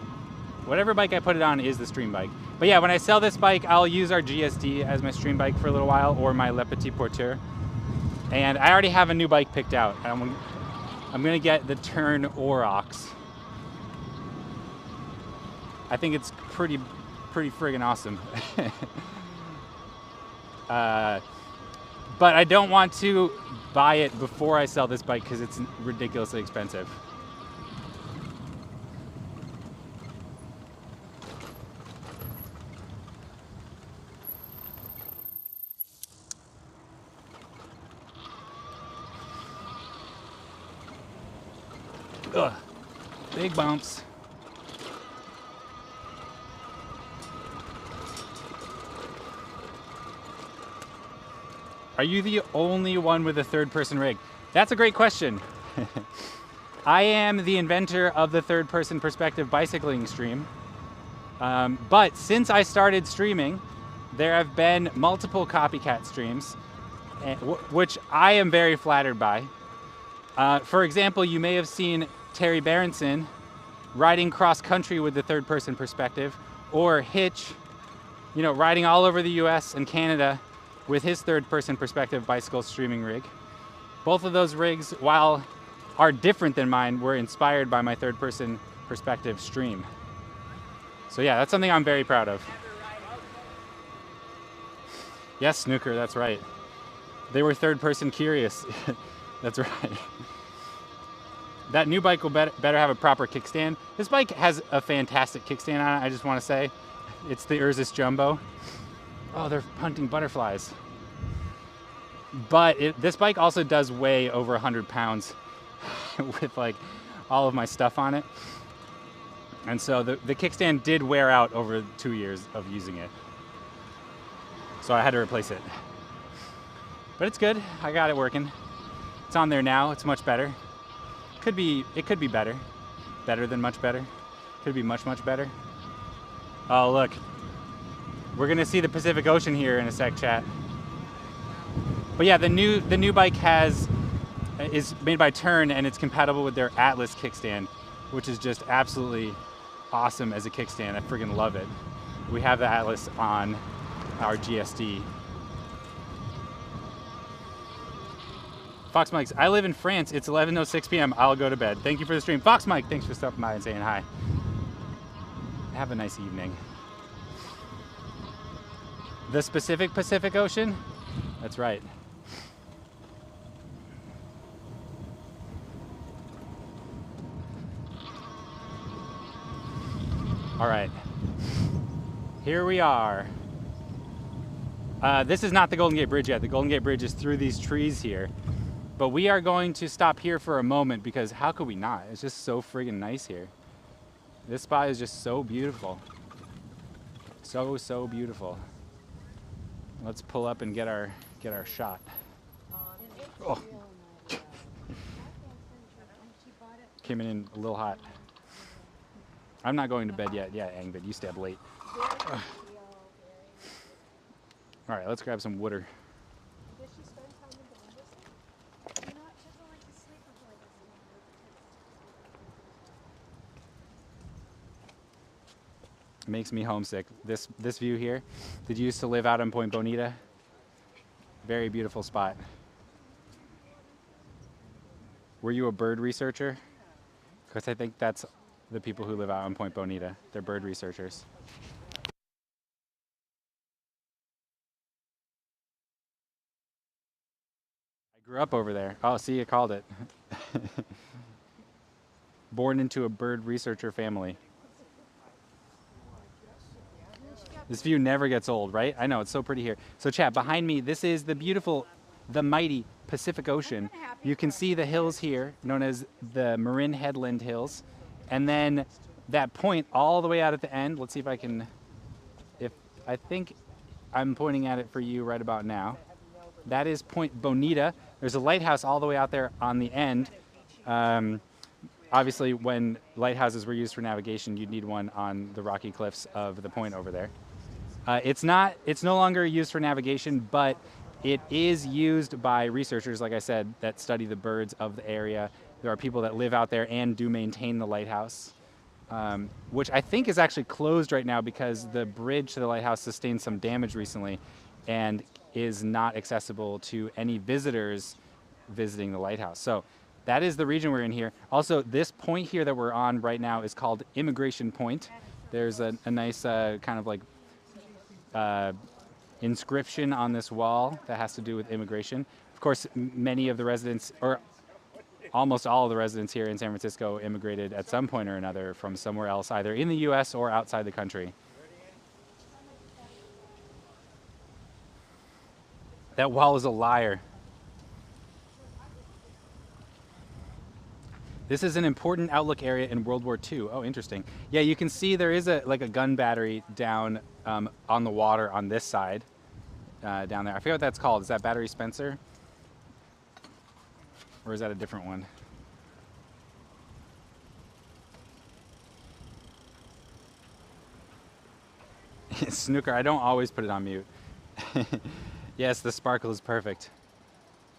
whatever bike I put it on is the stream bike. But yeah, when I sell this bike, I'll use our GSD as my stream bike for a little while, or my Le Petit Porteur. And I already have a new bike picked out. I'm gonna get the Turn Aurochs. I think it's pretty friggin' awesome. But I don't want to buy it before I sell this bike because it's ridiculously expensive. Ugh, big bumps. Are you the only one with a third-person rig? That's a great question. I am the inventor of the third-person perspective bicycling stream. But since I started streaming, there have been multiple copycat streams, which I am very flattered by. For example, you may have seen Terry Berenson riding cross-country with the third-person perspective, or Hitch, riding all over the US and Canada with his third-person perspective bicycle streaming rig. Both of those rigs, while are different than mine, were inspired by my third-person perspective stream. So yeah, that's something I'm very proud of. Yes, Snooker, that's right. They were third-person curious. That's right. That new bike will better have a proper kickstand. This bike has a fantastic kickstand on it, I just want to say. It's the Ursus Jumbo. Oh, they're punting butterflies. But this bike also does weigh over 100 pounds with like all of my stuff on it. And so the kickstand did wear out over 2 years of using it. So I had to replace it. But it's good, I got it working. It's on there now, it's much better. It could be better. Better than much better. Could be much, much better. Oh, look. We're gonna see the Pacific Ocean here in a sec, chat. But yeah, the new bike is made by Turn, and it's compatible with their Atlas kickstand, which is just absolutely awesome as a kickstand. I friggin' love it. We have the Atlas on our GSD. Fox Mike's, I live in France. It's 11:06 p.m. I'll go to bed. Thank you for the stream. Fox Mike, thanks for stopping by and saying hi. Have a nice evening. The specific Pacific Ocean? That's right. All right. Here we are. This is not the Golden Gate Bridge yet. The Golden Gate Bridge is through these trees here. But we are going to stop here for a moment because how could we not? It's just so friggin' nice here. This spot is just so beautiful. So beautiful. Let's pull up and get our shot. Oh. Came in a little hot. I'm not going to bed yet. Yeah, Angbid, you stay up late. All right, let's grab some water. Makes me homesick. This view here. Did you used to live out on Point Bonita? Very beautiful spot. Were you a bird researcher? Because I think that's the people who live out on Point Bonita. They're bird researchers. I grew up over there. Oh, see, you called it. Born into a bird researcher family. This view never gets old, right? I know, it's so pretty here. So chat, behind me, this is the beautiful, the mighty Pacific Ocean. You can see the hills here, known as the Marin Headland Hills. And then that point all the way out at the end, let's see if I can, I think I'm pointing at it for you right about now. That is Point Bonita. There's a lighthouse all the way out there on the end. Obviously, when lighthouses were used for navigation, you'd need one on the rocky cliffs of the point over there. It's no longer used for navigation, but it is used by researchers, like I said, that study the birds of the area. There are people that live out there and do maintain the lighthouse, which I think is actually closed right now because the bridge to the lighthouse sustained some damage recently and is not accessible to any visitors visiting the lighthouse. So that is the region we're in here. Also, this point here that we're on right now is called Immigration Point. There's a nice kind of like inscription on this wall that has to do with immigration. Of course, many of the residents, or almost all of the residents here in San Francisco immigrated at some point or another from somewhere else, either in the US or outside the country. That wall is a liar. This is an important outlook area in World War II. Oh, interesting. Yeah, you can see there is like a gun battery down on the water on this side. down there. I forget what that's called. Is that Battery Spencer? Or is that a different one? Snooker, I don't always put it on mute. Yes, the sparkle is perfect.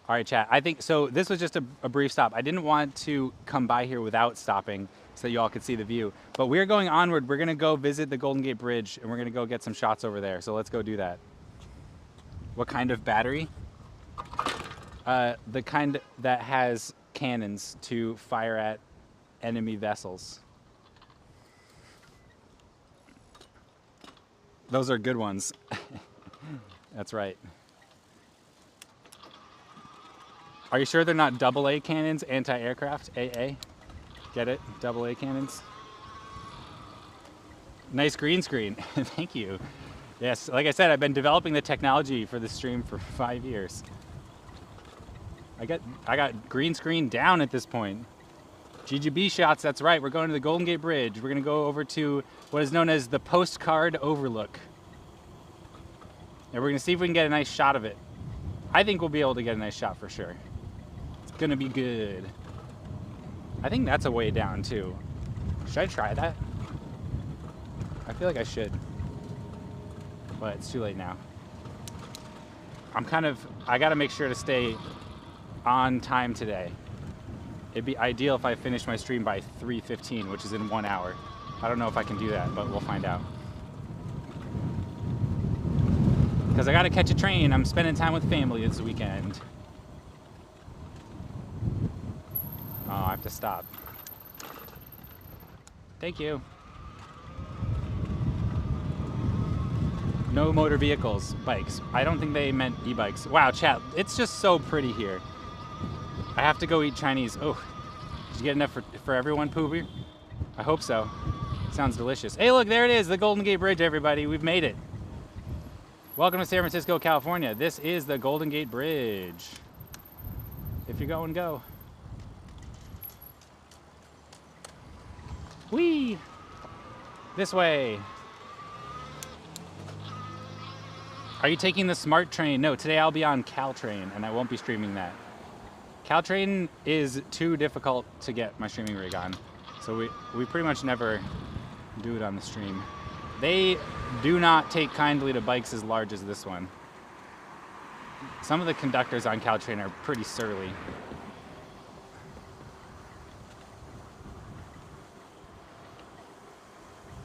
All right, chat. I think, so this was just a brief stop. I didn't want to come by here without stopping so that you all could see the view. But we're going onward. We're going to go visit the Golden Gate Bridge, and we're going to go get some shots over there. So let's go do that. What kind of battery? The kind that has cannons to fire at enemy vessels. Those are good ones. That's right. Are you sure they're not AA cannons, anti-aircraft? AA? Get it? AA cannons? Nice green screen. Thank you. Yes, like I said, I've been developing the technology for this stream for 5 years. I got green screen down at this point. GGB shots, that's right. We're going to the Golden Gate Bridge. We're going to go over to what is known as the Postcard Overlook. And we're going to see if we can get a nice shot of it. I think we'll be able to get a nice shot for sure. It's going to be good. I think that's a way down too. Should I try that? I feel like I should. But it's too late now. I got to make sure to stay on time today. It'd be ideal if I finished my stream by 3:15, which is in 1 hour. I don't know if I can do that, but we'll find out. Because I gotta catch a train. I'm spending time with family this weekend. Oh, I have to stop. Thank you. No motor vehicles, bikes. I don't think they meant e-bikes. Wow, chat, it's just so pretty here. I have to go eat Chinese. Oh, did you get enough for everyone, Pooby? I hope so. Sounds delicious. Hey, look, there it is, the Golden Gate Bridge, everybody. We've made it. Welcome to San Francisco, California. This is the Golden Gate Bridge. If you're going, go. Whee! This way. Are you taking the SMART train? No, today I'll be on Caltrain, and I won't be streaming that. Caltrain is too difficult to get my streaming rig on, so we pretty much never do it on the stream. They do not take kindly to bikes as large as this one. Some of the conductors on Caltrain are pretty surly.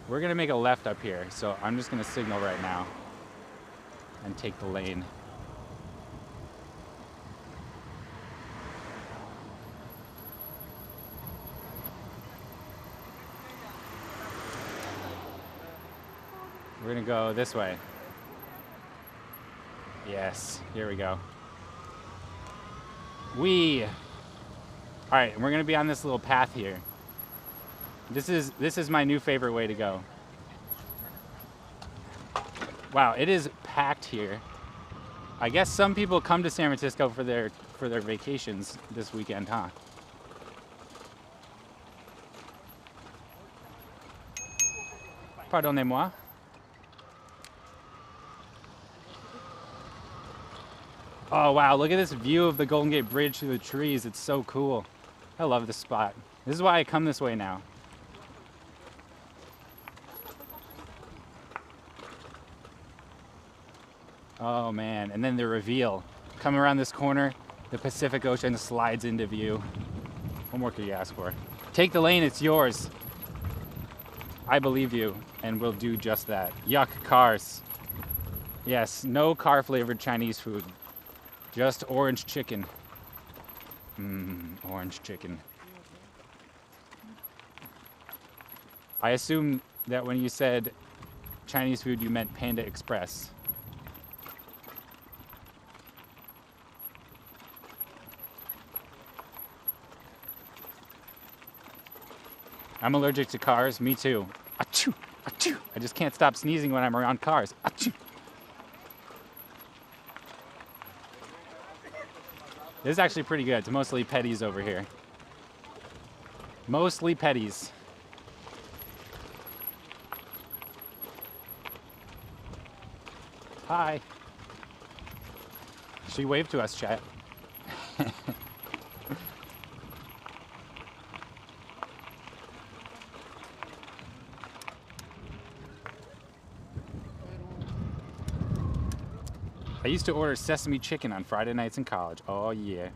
We're gonna make a left up here, so I'm just gonna signal right now and take the lane. We're gonna go this way. Yes, here we go. All right, we're gonna be on this little path here. This is my new favorite way to go. Wow, it is packed here. I guess some people come to San Francisco for their vacations this weekend, huh? Pardonnez-moi. Oh wow, look at this view of the Golden Gate Bridge through the trees. It's so cool. I love this spot. This is why I come this way now. Oh man, and then the reveal. Coming around this corner, the Pacific Ocean slides into view. What more could you ask for? Take the lane, it's yours. I believe you, and we'll do just that. Yuck, cars. Yes, no car-flavored Chinese food. Just orange chicken. Orange chicken. I assume that when you said Chinese food, you meant Panda Express. I'm allergic to cars. Me too. Achoo! Achoo! I just can't stop sneezing when I'm around cars. Achoo! This is actually pretty good. It's mostly petties over here. Mostly petties. Hi. She waved to us, chat. I used to order sesame chicken on Friday nights in college. Oh yeah.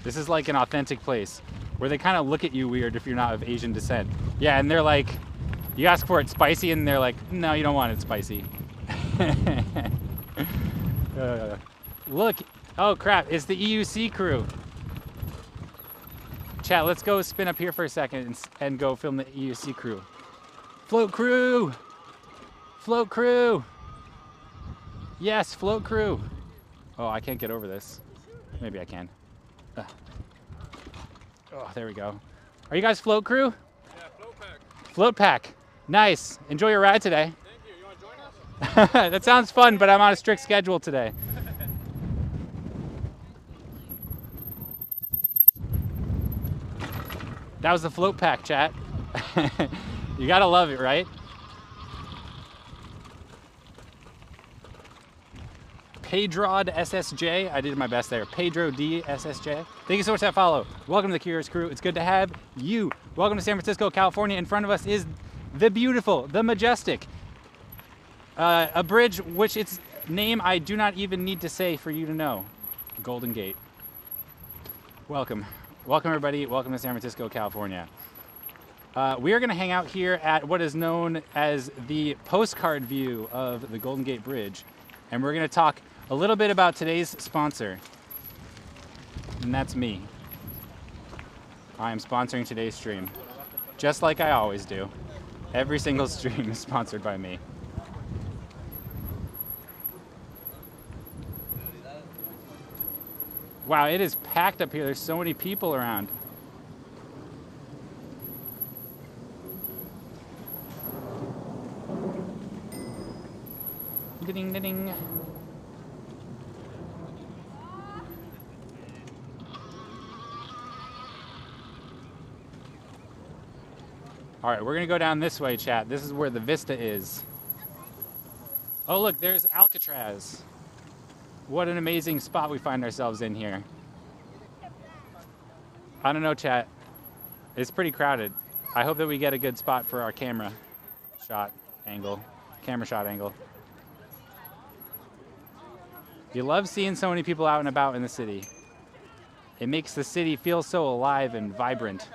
This is like an authentic place where they kind of look at you weird if you're not of Asian descent. Yeah, and they're like, you ask for it spicy, and they're like, no, you don't want it spicy. Look, oh crap, it's the EUC crew. Chat, let's go spin up here for a second and go film the EUC crew. Float crew! Float crew! Yes, float crew! Oh, I can't get over this. Maybe I can. Oh, there we go. Are you guys float crew? Yeah, float pack. Float pack. Nice. Enjoy your ride today. Thank you. You want to join us? That sounds fun, but I'm on a strict schedule today. That was the float pack, chat. You gotta love it, right? Pedro SSJ, I did my best there. Pedro D SSJ. Thank you so much for that follow. Welcome to the Curious Crew. It's good to have you. Welcome to San Francisco, California. In front of us is the beautiful, the majestic, a bridge which its name I do not even need to say for you to know. Golden Gate. Welcome. Welcome everybody. Welcome to San Francisco, California. We are going to hang out here at what is known as the postcard view of the Golden Gate Bridge. And we're going to talk a little bit about today's sponsor. And that's me. I am sponsoring today's stream. Just like I always do. Every single stream is sponsored by me. Wow, it is packed up here. There's so many people around. Ding, ding, ding. All right, we're gonna go down this way, chat. This is where the vista is. Oh, look, there's Alcatraz. What an amazing spot we find ourselves in here. I don't know, chat. It's pretty crowded. I hope that we get a good spot for our camera shot angle. You love seeing so many people out and about in the city. It makes the city feel so alive and vibrant.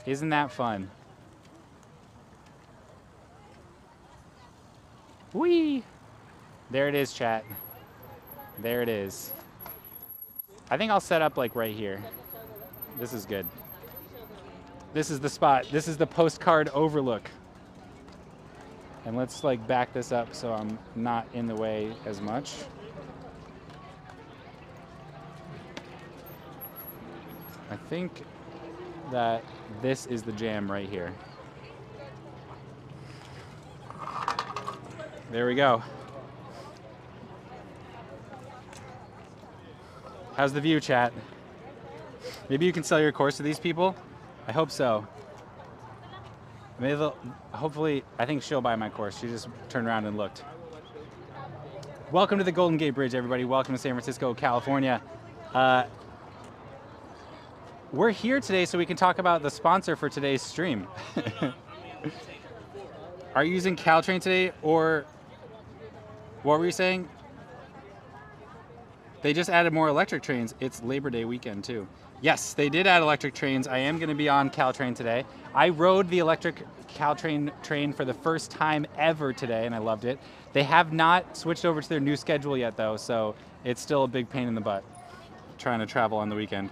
Isn't that fun? Whee! There it is, chat. There it is. I think I'll set up like right here. This is good. This is the spot. This is the postcard overlook. And let's like back this up so I'm not in the way as much. I think that this is the jam right here. There we go. How's the view, chat? Maybe you can sell your course to these people? I hope so. Maybe they'll, hopefully, I think she'll buy my course. She just turned around and looked. Welcome to the Golden Gate Bridge, everybody. Welcome to San Francisco, California. We're here today so we can talk about the sponsor for today's stream. Are you using Caltrain today, or what were you saying? They just added more electric trains. It's Labor Day weekend too. Yes, they did add electric trains. I am going to be on Caltrain today. I rode the electric Caltrain train for the first time ever today, and I loved it. They have not switched over to their new schedule yet, though, so it's still a big pain in the butt trying to travel on the weekend.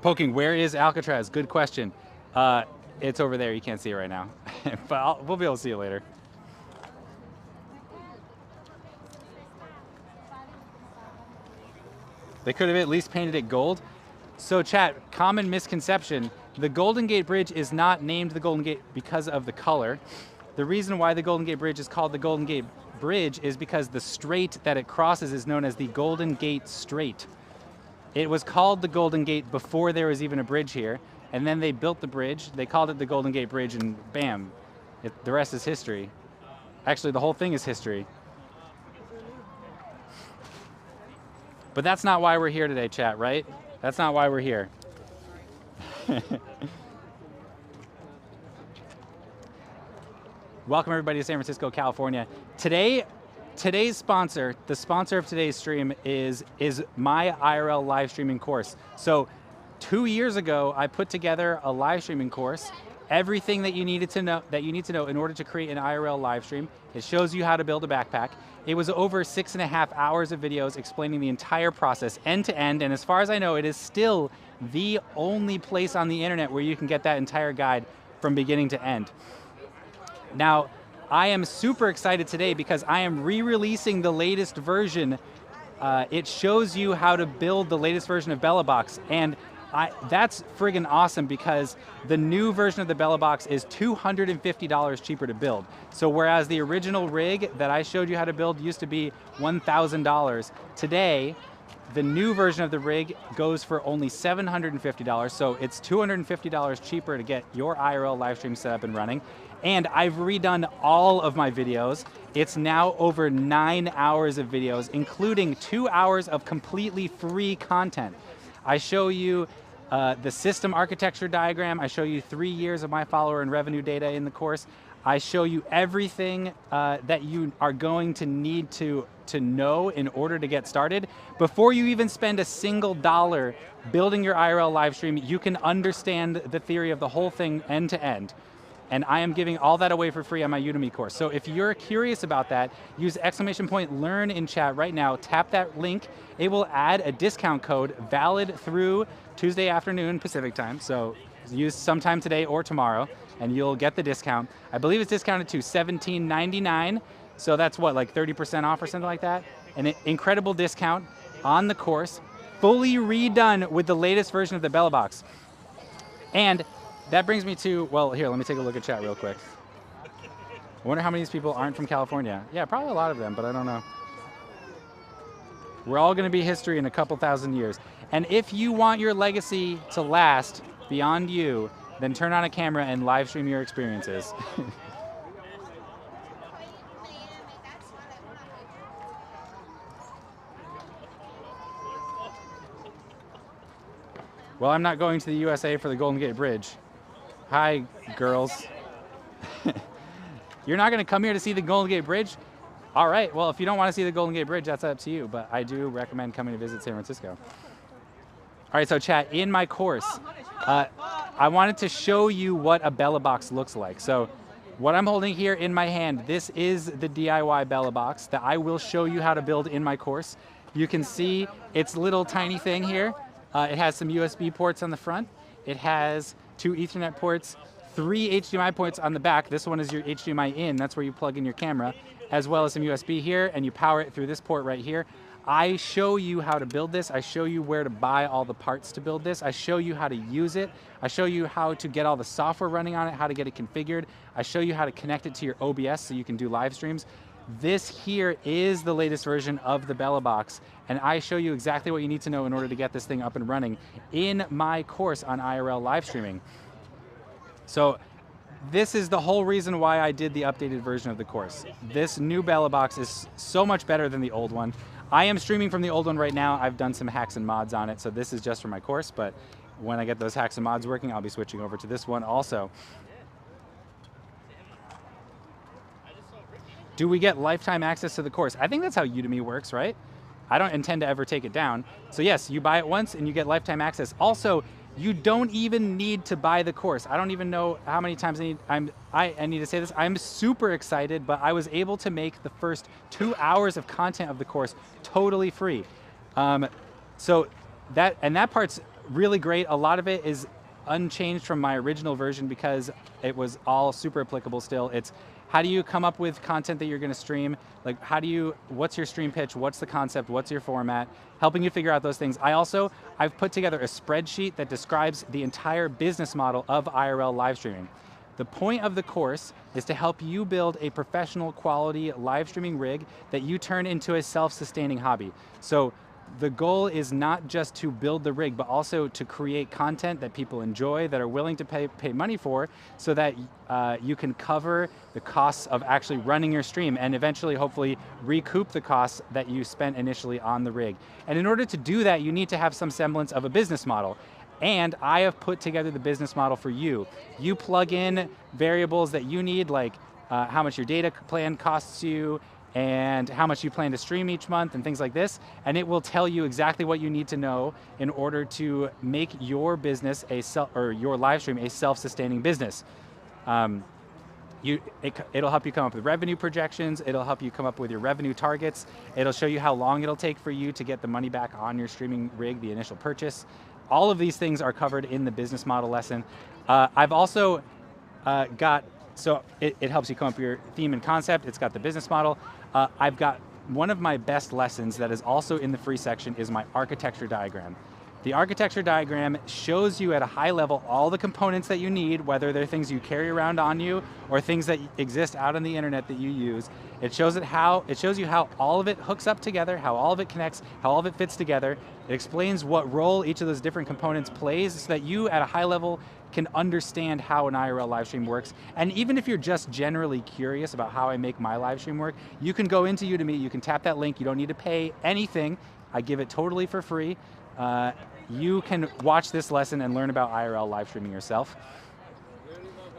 Poking, where is Alcatraz? Good question. It's over there. You can't see it right now, but we'll be able to see it later. They could have at least painted it gold. So chat, common misconception, the Golden Gate Bridge is not named the Golden Gate because of the color. The reason why the Golden Gate Bridge is called the Golden Gate bridge is because the strait that it crosses is known as the Golden Gate Strait. It was called the Golden Gate before there was even a bridge here, and then they built the bridge, they called it the Golden Gate Bridge, and bam, the rest is history. Actually, the whole thing is history. But that's not why we're here today, chat, right? That's not why we're here. Welcome everybody to San Francisco, California. Today's sponsor, the sponsor of today's stream is my IRL live streaming course. So 2 years ago, I put together a live streaming course, everything that you need to know in order to create an IRL live stream. It shows you how to build a backpack. It was over 6.5 hours of videos explaining the entire process end to end, and as far as I know, it is still the only place on the internet where you can get that entire guide from beginning to end. Now, I am super excited today because I am re-releasing the latest version. It shows you how to build the latest version of BellaBox, and that's friggin' awesome because the new version of the BellaBox is $250 cheaper to build. So whereas the original rig that I showed you how to build used to be $1,000, today the new version of the rig goes for only $750, so it's $250 cheaper to get your IRL live stream set up and running. And I've redone all of my videos. It's now over 9 hours of videos, including 2 hours of completely free content. I show you the system architecture diagram. I show you 3 years of my follower and revenue data in the course. I show you everything that you are going to need to know in order to get started. Before you even spend a single dollar building your IRL live stream, you can understand the theory of the whole thing end to end. And I am giving all that away for free on my Udemy course. So if you're curious about that, use !learn in chat right now, tap that link. It will add a discount code valid through Tuesday afternoon Pacific time. So use sometime today or tomorrow and you'll get the discount. I believe it's discounted to $17.99. So that's what, like 30% off or something like that? An incredible discount on the course, fully redone with the latest version of the BellaBox. And that brings me to, well, here, let me take a look at chat real quick. I wonder how many of these people aren't from California. Yeah, probably a lot of them, but I don't know. We're all gonna be history in a couple thousand years. And if you want your legacy to last beyond you, then turn on a camera and live stream your experiences. Well, I'm not going to the USA for the Golden Gate Bridge. Hi, girls. You're not gonna come here to see the Golden Gate Bridge? All right, well, if you don't wanna see the Golden Gate Bridge, that's up to you, but I do recommend coming to visit San Francisco. All right, so chat, in my course, I wanted to show you what a BellaBox looks like. So what I'm holding here in my hand, this is the DIY BellaBox that I will show you how to build in my course. You can see its little tiny thing here. It has some USB ports on the front. It has 2 Ethernet ports, 3 HDMI ports on the back. This one is your HDMI in, that's where you plug in your camera, as well as some USB here, and you power it through this port right here. I show you how to build this. I show you where to buy all the parts to build this. I show you how to use it. I show you how to get all the software running on it, how to get it configured. I show you how to connect it to your OBS so you can do live streams. This here is the latest version of the BellaBox, and I show you exactly what you need to know in order to get this thing up and running in my course on IRL live streaming. So this is the whole reason why I did the updated version of the course. This new BellaBox is so much better than the old one. I am streaming from the old one right now. I've done some hacks and mods on it, so this is just for my course, but when I get those hacks and mods working, I'll be switching over to this one also. Do we get lifetime access to the course? I think that's how Udemy works, right? I don't intend to ever take it down. So yes, you buy it once and you get lifetime access. Also, you don't even need to buy the course. I don't even know how many times I need to say this. I'm super excited, but I was able to make the first 2 hours of content of the course totally free. So that part's really great. A lot of it is unchanged from my original version because it was all super applicable still. It's how do you come up with content that you're gonna stream? Like what's your stream pitch? What's the concept? What's your format? Helping you figure out those things. I've put together a spreadsheet that describes the entire business model of IRL live streaming. The point of the course is to help you build a professional quality live streaming rig that you turn into a self-sustaining hobby. So the goal is not just to build the rig, but also to create content that people enjoy, that are willing to pay money for, so that you can cover the costs of actually running your stream and eventually, hopefully, recoup the costs that you spent initially on the rig. And in order to do that, you need to have some semblance of a business model. And I have put together the business model for you. You plug in variables that you need, like how much your data plan costs you, and how much you plan to stream each month and things like this, and it will tell you exactly what you need to know in order to make your business or your live stream a self-sustaining business. It'll help you come up with revenue projections, it'll help you come up with your revenue targets, it'll show you how long it'll take for you to get the money back on your streaming rig, the initial purchase. All of these things are covered in the business model lesson. I've also so it helps you come up with your theme and concept. It's got the business model. I've got one of my best lessons that is also in the free section is my architecture diagram. The architecture diagram shows you at a high level all the components that you need, whether they're things you carry around on you or things that exist out on the internet that you use. It shows you how all of it hooks up together, how all of it connects, how all of it fits together. It explains what role each of those different components plays so that you at a high level can understand how an IRL live stream works. And even if you're just generally curious about how I make my live stream work, you can go into Udemy, you can tap that link, you don't need to pay anything. I give it totally for free. You can watch this lesson and learn about IRL live streaming yourself.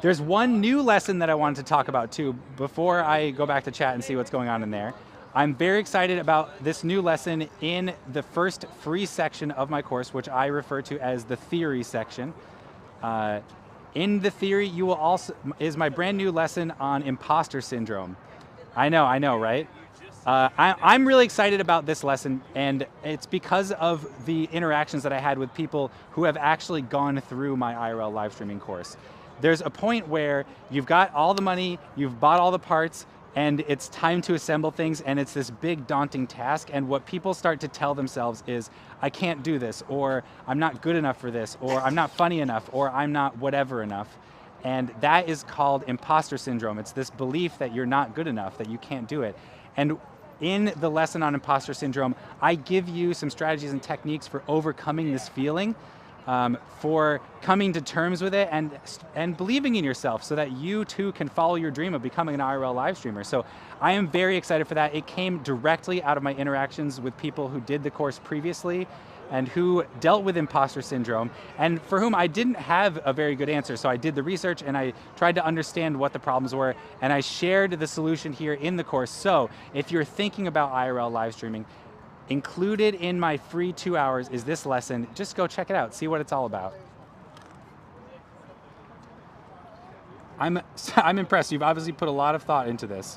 There's one new lesson that I wanted to talk about too, before I go back to chat and see what's going on in there. I'm very excited about this new lesson in the first free section of my course, which I refer to as the theory section. In the theory, you will also, is my brand new lesson on imposter syndrome. I know, right? I'm really excited about this lesson, and it's because of the interactions that I had with people who have actually gone through my IRL live streaming course. There's a point where you've got all the money, you've bought all the parts, and it's time to assemble things, and it's this big daunting task, and what people start to tell themselves is, I can't do this, or I'm not good enough for this, or I'm not funny enough, or I'm not whatever enough. And that is called imposter syndrome. It's this belief that you're not good enough, that you can't do it. And in the lesson on imposter syndrome, I give you some strategies and techniques for overcoming this feeling, for coming to terms with it and believing in yourself so that you too can follow your dream of becoming an IRL live streamer. So I am very excited for that. It came directly out of my interactions with people who did the course previously and who dealt with imposter syndrome, and for whom I didn't have a very good answer. So I did the research and I tried to understand what the problems were, and I shared the solution here in the course. So if you're thinking about IRL live streaming, included in my free 2 hours is this lesson. Just go check it out, see what it's all about. I'm impressed. You've obviously put a lot of thought into this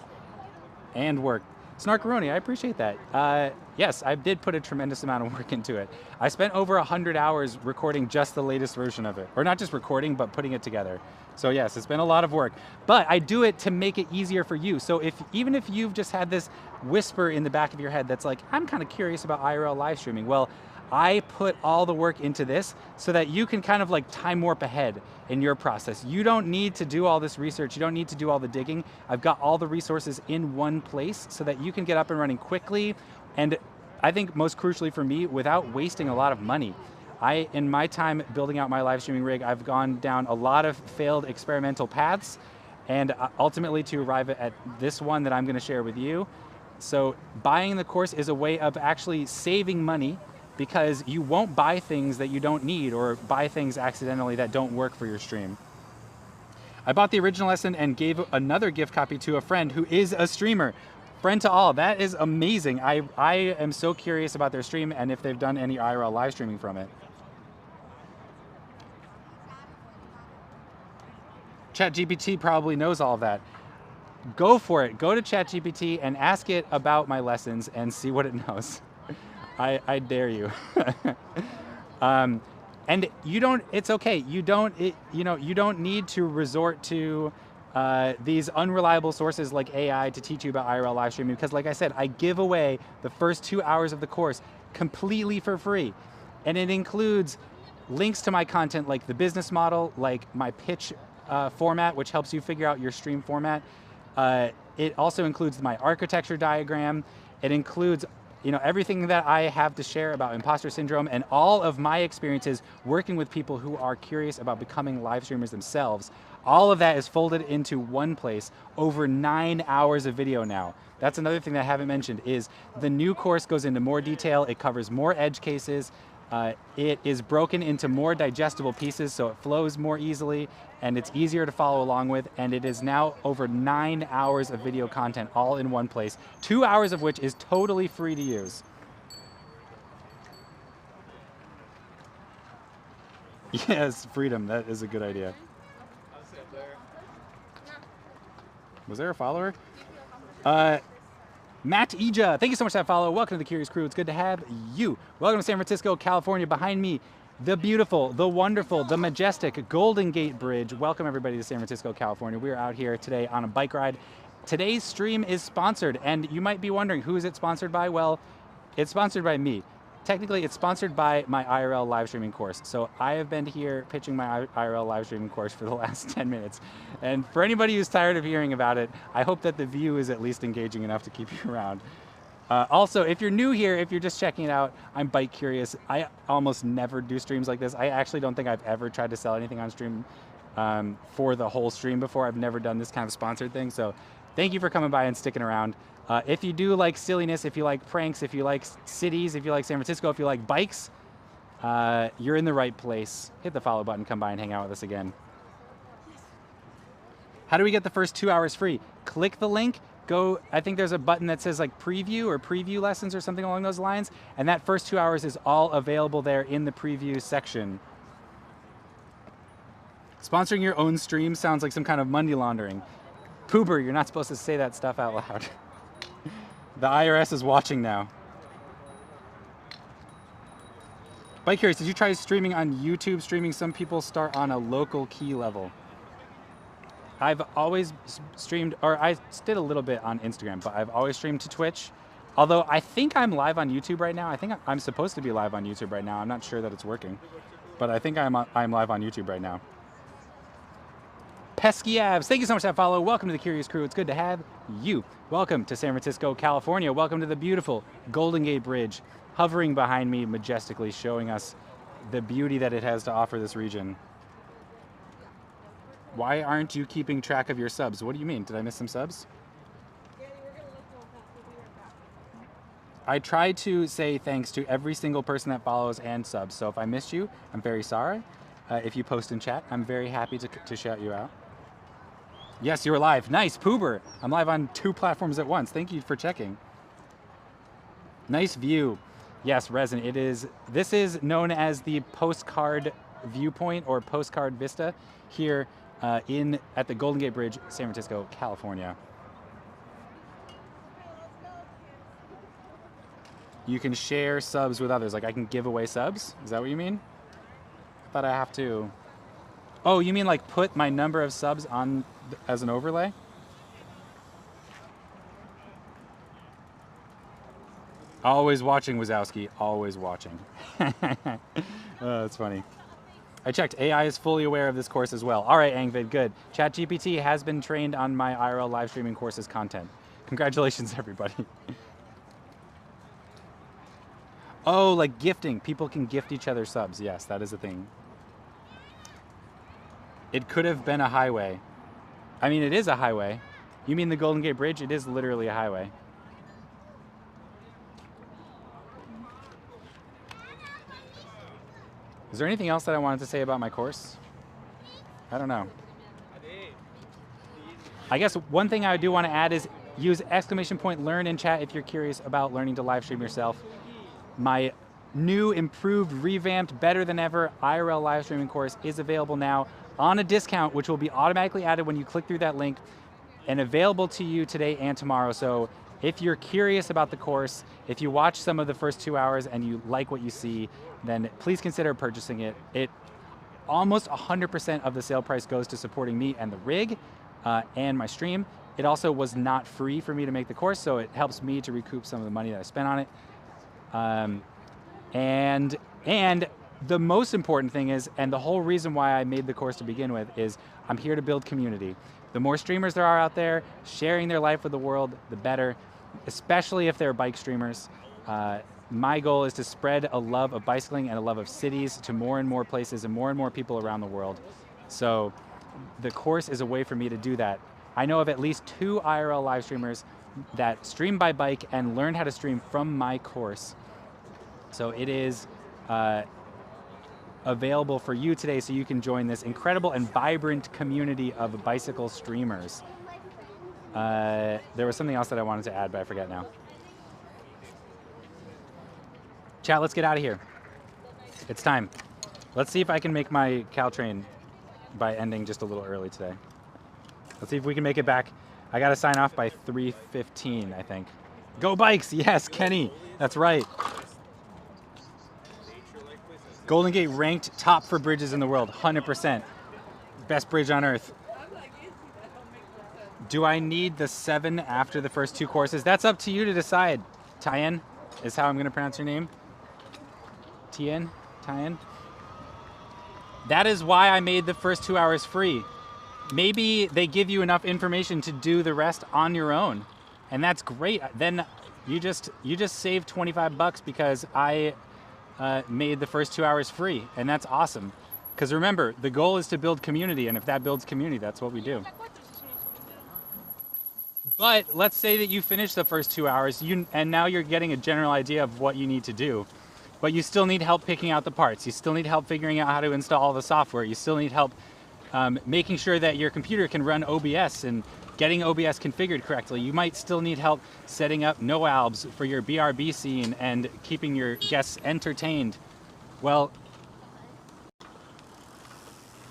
and work. Snarkaroni, I appreciate that. Yes, I did put a tremendous amount of work into it. I spent over 100 hours recording just the latest version of it. Or not just recording, but putting it together. So yes, it's been a lot of work. But I do it to make it easier for you. So even if you've just had this whisper in the back of your head that's like, I'm kind of curious about IRL live streaming. Well, I put all the work into this so that you can kind of like time warp ahead in your process. You don't need to do all this research. You don't need to do all the digging. I've got all the resources in one place so that you can get up and running quickly. And I think most crucially for me, without wasting a lot of money. In my time building out my live streaming rig, I've gone down a lot of failed experimental paths, and ultimately to arrive at this one that I'm going to share with you. So buying the course is a way of actually saving money, because you won't buy things that you don't need or buy things accidentally that don't work for your stream. I bought the original lesson and gave another gift copy to a friend who is a streamer. Friend to all, that is amazing. I am so curious about their stream and if they've done any IRL live streaming from it. ChatGPT probably knows all of that. Go for it. Go to ChatGPT and ask it about my lessons and see what it knows. I dare you. And you don't, it's okay. You don't need to resort to these unreliable sources like AI to teach you about IRL live streaming, because like I said, I give away the first 2 hours of the course completely for free. And it includes links to my content like the business model, like my pitch format, which helps you figure out your stream format. It also includes my architecture diagram. It includes everything that I have to share about imposter syndrome and all of my experiences working with people who are curious about becoming live streamers themselves. All of that is folded into one place. Over 9 hours of video now. That's another thing that I haven't mentioned is the new course goes into more detail. It covers more edge cases. It is broken into more digestible pieces, so it flows more easily and it's easier to follow along with. And it is now over 9 hours of video content all in one place, 2 hours of which is totally free to use. Yes, freedom, that is a good idea. Was there a follower? Matt Eja, thank you so much for that follow. Welcome to the Curious Crew. It's good to have you. Welcome to San Francisco, California. Behind me, the beautiful, the wonderful, the majestic Golden Gate Bridge. Welcome everybody to San Francisco, California. We are out here today on a bike ride. Today's stream is sponsored, and you might be wondering, who is it sponsored by? Well, it's sponsored by me. Technically, it's sponsored by my IRL live streaming course. So I have been here pitching my IRL live streaming course for the last 10 minutes. And for anybody who's tired of hearing about it, I hope that the view is at least engaging enough to keep you around. Also, if you're new here, if you're just checking it out, I'm bike curious. I almost never do streams like this. I actually don't think I've ever tried to sell anything on stream for the whole stream before. I've never done this kind of sponsored thing. So thank you for coming by and sticking around. If you do like silliness, if you like pranks, if you like cities, if you like San Francisco, if you like bikes, you're in the right place. Hit the follow button, come by and hang out with us again. How do we get the first 2 hours free? Click the link, go, I think there's a button that says like preview or preview lessons or something along those lines, and that first 2 hours is all available there in the preview section. Sponsoring your own stream sounds like some kind of money laundering. Poober, you're not supposed to say that stuff out loud. The IRS is watching now. Bike Curious, did you try streaming on YouTube? Streaming, some people start on a local key level. I've always streamed, or I did a little bit on Instagram, but I've always streamed to Twitch. Although I think I'm live on YouTube right now. I think I'm supposed to be live on YouTube right now. I'm not sure that it's working, but I think I'm live on YouTube right now. Pesky Abs, thank you so much for that follow. Welcome to the Curious Crew. It's good to have you. Welcome to San Francisco, California. Welcome to the beautiful Golden Gate Bridge, hovering behind me majestically, showing us the beauty that it has to offer this region. Why aren't you keeping track of your subs? What do you mean? Did I miss some subs? I try to say thanks to every single person that follows and subs. So if I missed you, I'm very sorry. If you post in chat, I'm very happy to shout you out. Yes, you're live. Nice, Poober. I'm live on 2 platforms at once. Thank you for checking. Nice view. Yes, Resin, it is. This is known as the postcard viewpoint or postcard vista here at the Golden Gate Bridge, San Francisco, California. You can share subs with others. Like I can give away subs? Is that what you mean? I thought I have to. Oh, you mean like put my number of subs on as an overlay? Always watching, Wazowski. Always watching. Oh, that's funny. I checked. AI is fully aware of this course as well. All right, Angvid, good. ChatGPT has been trained on my IRL live streaming course's content. Congratulations, everybody. Oh, like gifting. People can gift each other subs. Yes, that is a thing. It could have been a highway. I mean, it is a highway. You mean the Golden Gate Bridge? It is literally a highway. Is there anything else that I wanted to say about my course? I don't know. I guess one thing I do want to add is use !learn in chat if you're curious about learning to live stream yourself. My new, improved, revamped, better than ever IRL live streaming course is available now on a discount, which will be automatically added when you click through that link and available to you today and tomorrow. So if you're curious about the course, if you watch some of the first 2 hours and you like what you see, then please consider purchasing it. It almost 100% of the sale price goes to supporting me and the rig and my stream. It also was not free for me to make the course, so it helps me to recoup some of the money that I spent on it. And the most important thing is, and the whole reason why I made the course to begin with, is I'm here to build community. The more streamers there are out there sharing their life with the world, the better, especially if they're bike streamers. My goal is to spread a love of bicycling and a love of cities to more and more places and more people around the world. So the course is a way for me to do that. I know of at least 2 IRL live streamers that stream by bike and learned how to stream from my course. So it is available for you today, so you can join this incredible and vibrant community of bicycle streamers. There was something else that I wanted to add, but I forget now. Chat, let's get out of here. It's time. Let's see if I can make my Caltrain by ending just a little early today. Let's see if we can make it back. I gotta sign off by 3:15, I think. Go bikes, yes, Kenny, that's right. Golden Gate ranked top for bridges in the world, 100%. Best bridge on earth. Do I need the 7 after the first 2 courses? That's up to you to decide. Tien is how I'm gonna pronounce your name. Tien? That is why I made the first 2 hours free. Maybe they give you enough information to do the rest on your own. And that's great. Then you just saved 25 bucks because I made the first 2 hours free, and that's awesome. Because remember, the goal is to build community, and if that builds community, that's what we do. But let's say that you finish the first 2 hours, and now you're getting a general idea of what you need to do. But you still need help picking out the parts. You still need help figuring out how to install all the software. You still need help making sure that your computer can run OBS and getting OBS configured correctly. You might still need help setting up no-albs for your BRB scene and keeping your guests entertained. Well,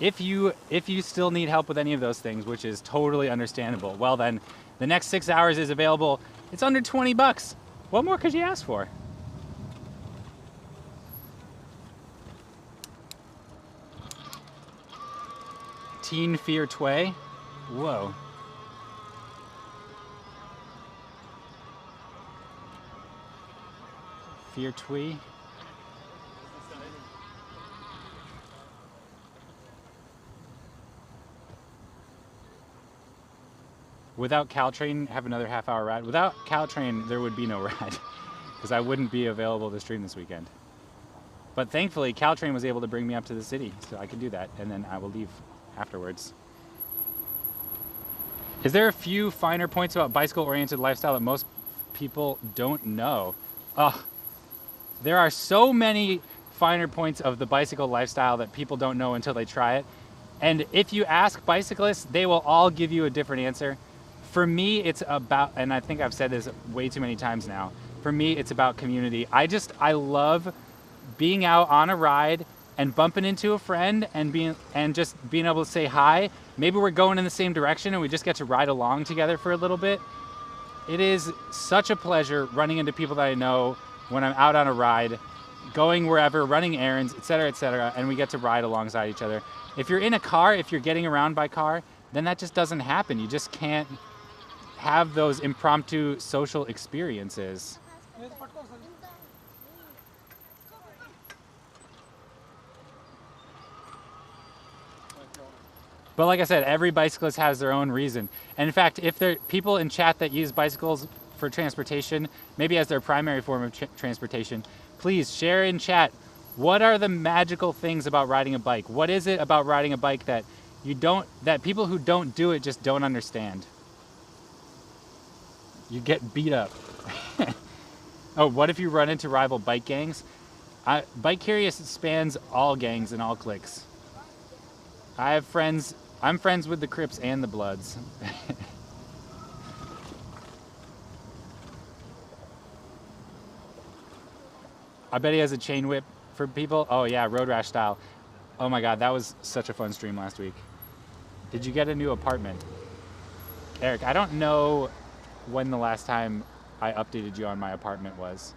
if you still need help with any of those things, which is totally understandable, well then, the next 6 hours is available. It's under 20 bucks. What more could you ask for? Teen Fear Tway? Whoa. Fear Twee? Without Caltrain, have another half-hour ride. Without Caltrain, there would be no ride, because I wouldn't be available to stream this weekend. But thankfully, Caltrain was able to bring me up to the city, so I could do that, and then I will leave afterwards. Is there a few finer points about bicycle-oriented lifestyle that most people don't know? There are so many finer points of the bicycle lifestyle that people don't know until they try it. And if you ask bicyclists, they will all give you a different answer. For me, it's about, and I think I've said this way too many times now, for me, it's about community. I love being out on a ride and bumping into a friend and just being able to say hi. Maybe we're going in the same direction and we just get to ride along together for a little bit. It is such a pleasure running into people that I know when I'm out on a ride, going wherever, running errands, etc., and we get to ride alongside each other. If you're in a car, if you're getting around by car, then that just doesn't happen. You just can't have those impromptu social experiences. But like I said, every bicyclist has their own reason. And in fact, if there are people in chat that use bicycles for transportation, maybe as their primary form of transportation, please share in chat, what are the magical things about riding a bike? What is it about riding a bike that people who don't do it just don't understand? You get beat up. Oh, what if you run into rival bike gangs? Bike Curious spans all gangs and all cliques. I'm friends with the Crips and the Bloods. I bet he has a chain whip for people. Oh yeah, road rash style. Oh my God, that was such a fun stream last week. Did you get a new apartment? Eric, I don't know when the last time I updated you on my apartment was,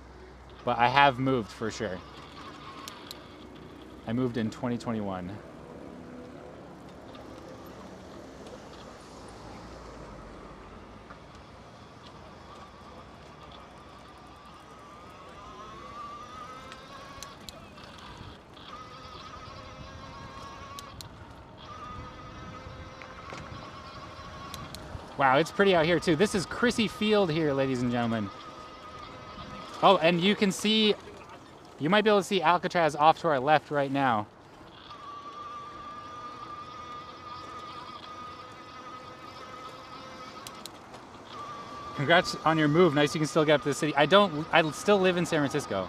but I have moved for sure. I moved in 2021. Wow, it's pretty out here too. This is Chrissy Field here, ladies and gentlemen. Oh, and you can see, you might be able to see Alcatraz off to our left right now. Congrats on your move. Nice you can still get up to the city. I still live in San Francisco.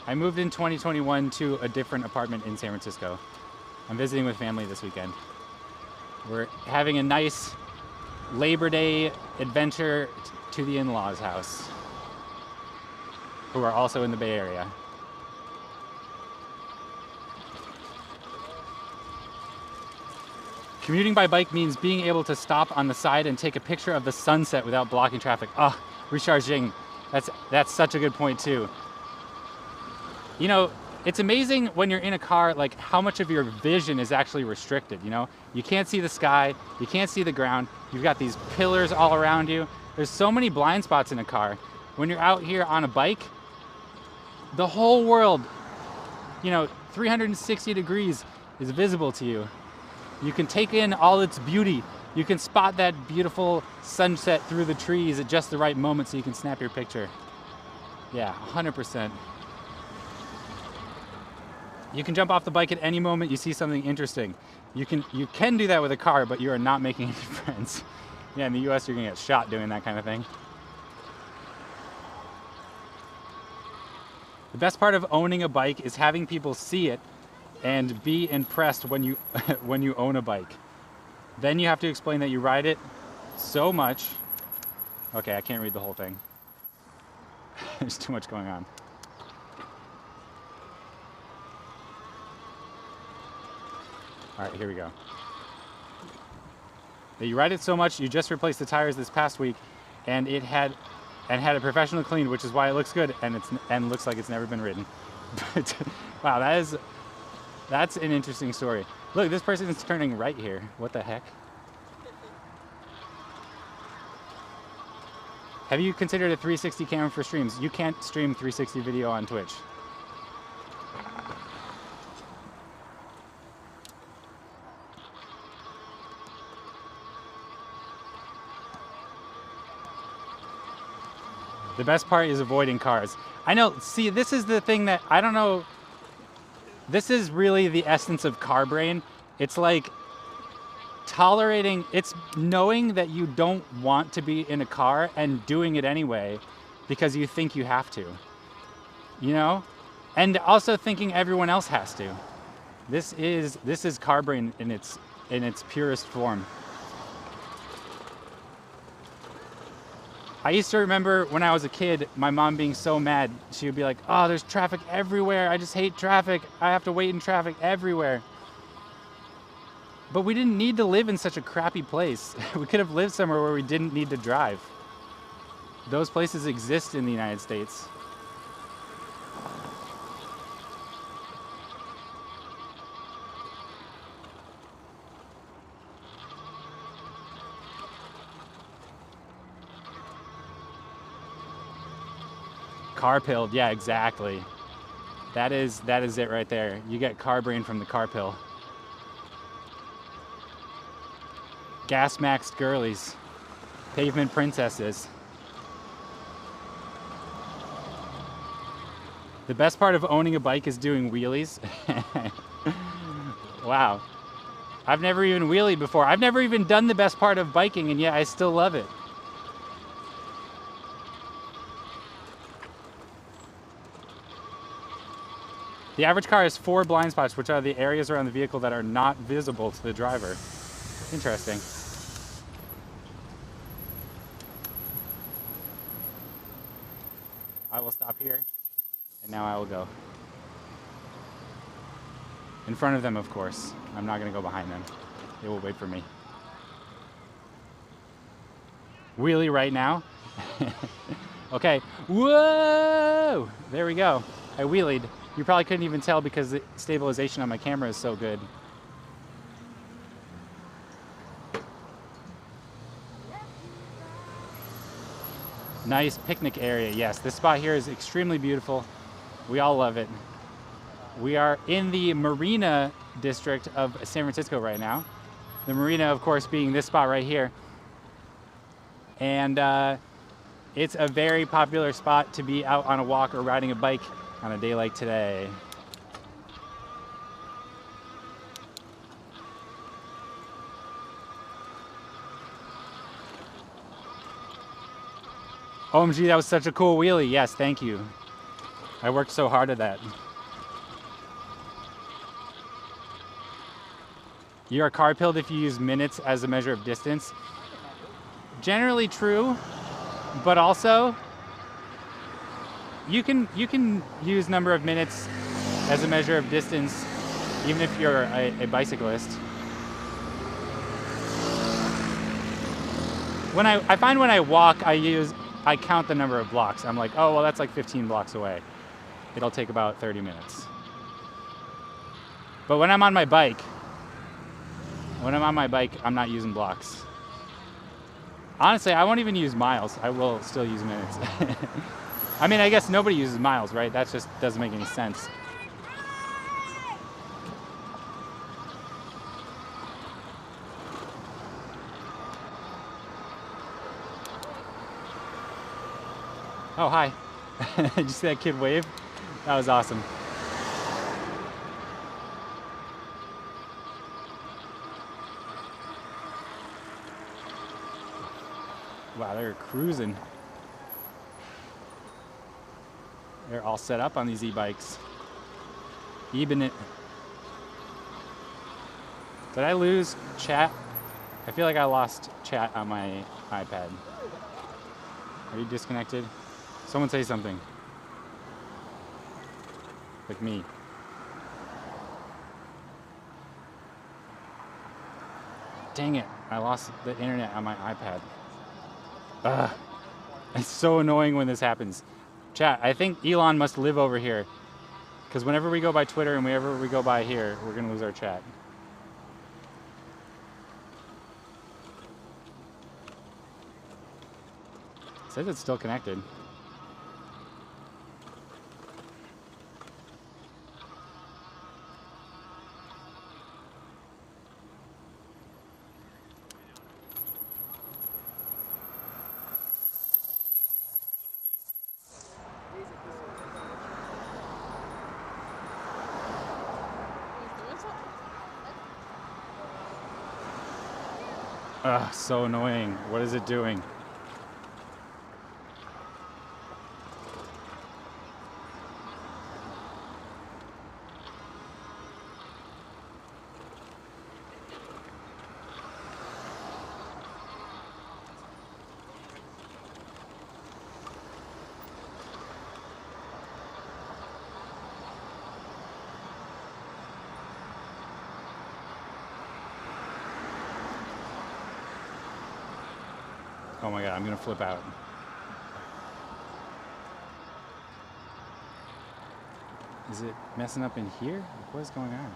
I moved in 2021 to a different apartment in San Francisco. I'm visiting with family this weekend. We're having a nice Labor Day adventure to the in-laws' house, who are also in the Bay Area. Commuting by bike means being able to stop on the side and take a picture of the sunset without blocking traffic. Ah, recharging. That's such a good point too. You know, it's amazing when you're in a car, like how much of your vision is actually restricted, you know? You can't see the sky, you can't see the ground, you've got these pillars all around you. There's so many blind spots in a car. When you're out here on a bike, the whole world, you know, 360 degrees is visible to you. You can take in all its beauty. You can spot that beautiful sunset through the trees at just the right moment so you can snap your picture. Yeah, 100%. You can jump off the bike at any moment you see something interesting. You can do that with a car, but you are not making any friends. Yeah, in the US you're gonna get shot doing that kind of thing. The best part of owning a bike is having people see it and be impressed when you when you own a bike. Then you have to explain that you ride it so much. Okay, I can't read the whole thing. There's too much going on. All right, here we go. That you ride it so much, you just replaced the tires this past week, and it had a professional clean, which is why it looks good and looks like it's never been ridden. But wow, that's an interesting story. Look, this person is turning right here. What the heck? Have you considered a 360 camera for streams? You can't stream 360 video on Twitch. The best part is avoiding cars. I know, see, this is the thing that, I don't know, this is really the essence of car brain. It's like tolerating, it's knowing that you don't want to be in a car and doing it anyway because you think you have to, you know? And also thinking everyone else has to. This is car brain in its purest form. I used to remember when I was a kid, my mom being so mad. She would be like, oh, there's traffic everywhere. I just hate traffic. I have to wait in traffic everywhere. But we didn't need to live in such a crappy place. We could have lived somewhere where we didn't need to drive. Those places exist in the United States. Car pilled, yeah, exactly. That is it right there. You get car brain from the car pill. Gas maxed girlies, pavement princesses. The best part of owning a bike is doing wheelies. Wow. I've never even wheelied before. I've never even done the best part of biking, and yet I still love it. The average car has 4 blind spots, which are the areas around the vehicle that are not visible to the driver. Interesting. I will stop here, and now I will go. In front of them, of course. I'm not going to go behind them. They will wait for me. Wheelie right now. Okay. Whoa! There we go. I wheelied. You probably couldn't even tell because the stabilization on my camera is so good. Nice picnic area. Yes, this spot here is extremely beautiful. We all love it. We are in the Marina district of San Francisco right now. The marina, of course, being this spot right here. And it's a very popular spot to be out on a walk or riding a bike on a day like today. OMG, that was such a cool wheelie. Yes, thank you. I worked so hard at that. You are car pilled if you use minutes as a measure of distance. Generally true, but also you can use number of minutes as a measure of distance even if you're a bicyclist. When I find when I walk, I count the number of blocks. I'm like, oh, well, that's like 15 blocks away. It'll take about 30 minutes. But when I'm on my bike, I'm not using blocks. Honestly, I won't even use miles. I will still use minutes. I mean, I guess nobody uses miles, right? That just doesn't make any sense. Oh, hi. Did you see that kid wave? That was awesome. Wow, they're cruising. They're all set up on these e-bikes. Even it. Did I lose chat? I feel like I lost chat on my iPad. Are you disconnected? Someone say something. Like me. Dang it, I lost the internet on my iPad. Ugh. It's so annoying when this happens. Chat, I think Elon must live over here. Because whenever we go by Twitter and whenever we go by here, we're going to lose our chat. It says it's still connected. Ugh, so annoying. What is it doing? Oh my god, I'm gonna flip out. Is it messing up in here? What is going on?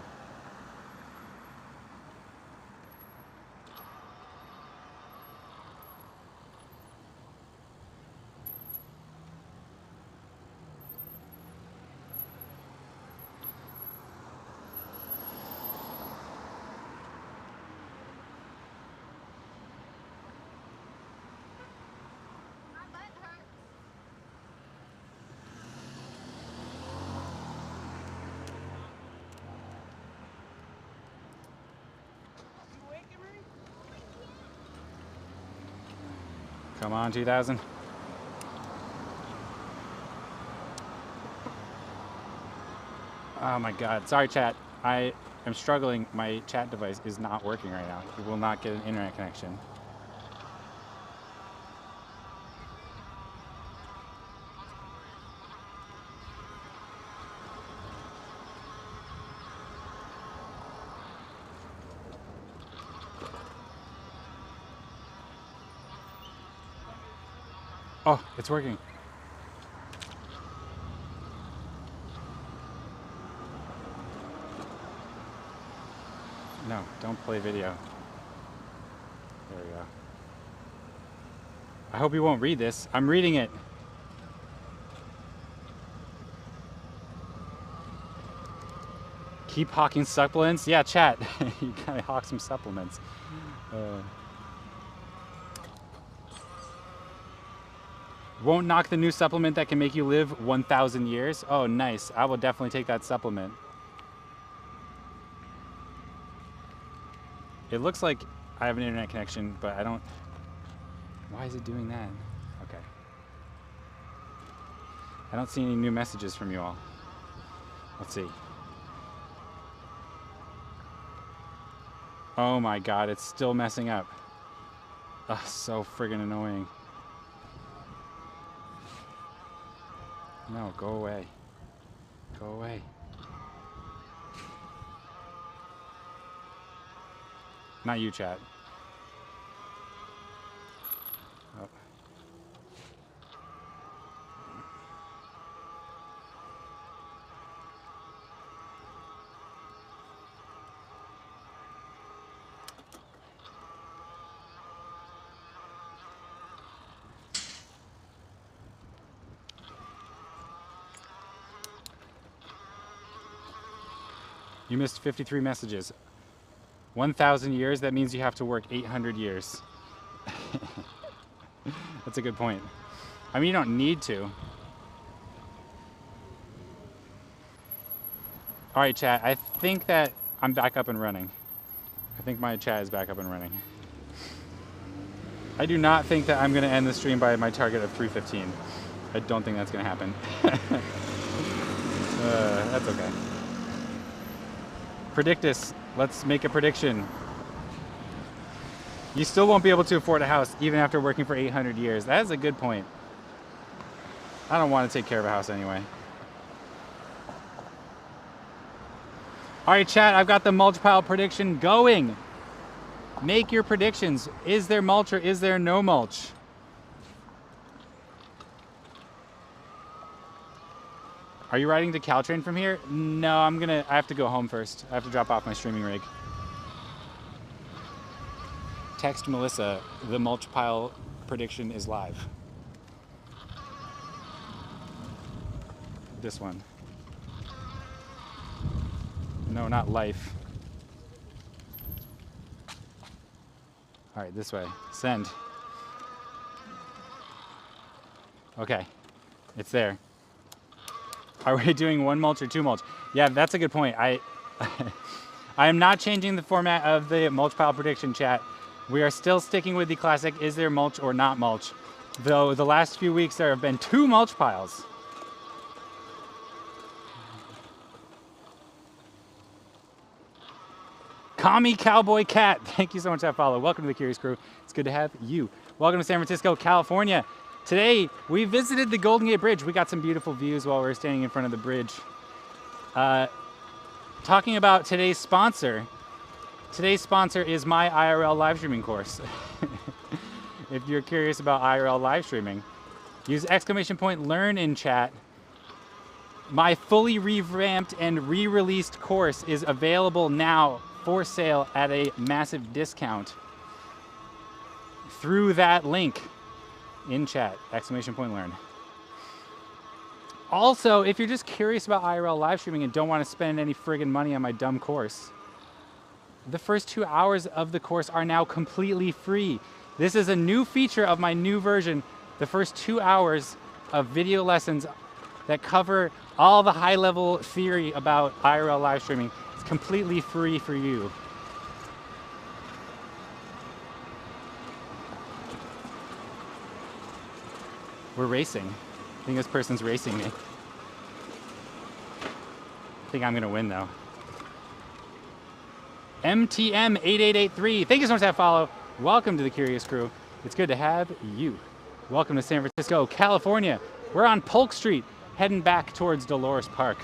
Come on, 2000. Oh my god. Sorry, chat. I am struggling. My chat device is not working right now. It will not get an internet connection. Oh, it's working. No, don't play video. There we go. I hope you won't read this. I'm reading it. Keep hawking supplements. Yeah, chat. You gotta hawk some supplements. Won't knock the new supplement that can make you live 1,000 years. Oh, nice. I will definitely take that supplement. It looks like I have an internet connection, but I don't... Why is it doing that? Okay. I don't see any new messages from you all. Let's see. Oh my god, it's still messing up. Ugh, so friggin' annoying. No, go away. Go away. Not you, chat. Oh. You missed 53 messages. 1,000 years, that means you have to work 800 years. That's a good point. I mean, you don't need to. All right, chat, I think that I'm back up and running. I think my chat is back up and running. I do not think that I'm gonna end the stream by my target of 3:15. I don't think that's gonna happen. That's okay. Predictus, let's make a prediction. You still won't be able to afford a house even after working for 800 years. That is a good point. I don't want to take care of a house anyway. All right, chat, I've got the mulch pile prediction going. Make your predictions. Is there mulch or is there no mulch? Are you riding to Caltrain from here? No, I have to go home first. I have to drop off my streaming rig. Text Melissa, the mulch pile prediction is live. This one. No, not life. All right, this way. Send. Okay, it's there. Are we doing one mulch or two mulch? Yeah, that's a good point. I am not changing the format of the mulch pile prediction, chat. We are still sticking with the classic, is there mulch or not mulch? Though the last few weeks there have been 2 mulch piles. Commie Cowboy Cat, thank you so much for that follow. Welcome to the Curious Crew. It's good to have you. Welcome to San Francisco, California. Today, we visited the Golden Gate Bridge. We got some beautiful views while we were standing in front of the bridge. Talking about today's sponsor. Today's sponsor is my IRL live streaming course. If you're curious about IRL live streaming, use !learn in chat. My fully revamped and re-released course is available now for sale at a massive discount through that link in chat, !learn. Also, if you're just curious about IRL live streaming and don't want to spend any friggin' money on my dumb course, the first 2 hours of the course are now completely free. This is a new feature of my new version. The first 2 hours of video lessons that cover all the high-level theory about IRL live streaming. It's completely free for you. We're racing. I think this person's racing me. I think I'm gonna win though. MTM8883, thank you so much for that follow. Welcome to the Curious Crew. It's good to have you. Welcome to San Francisco, California. We're on Polk Street, heading back towards Dolores Park.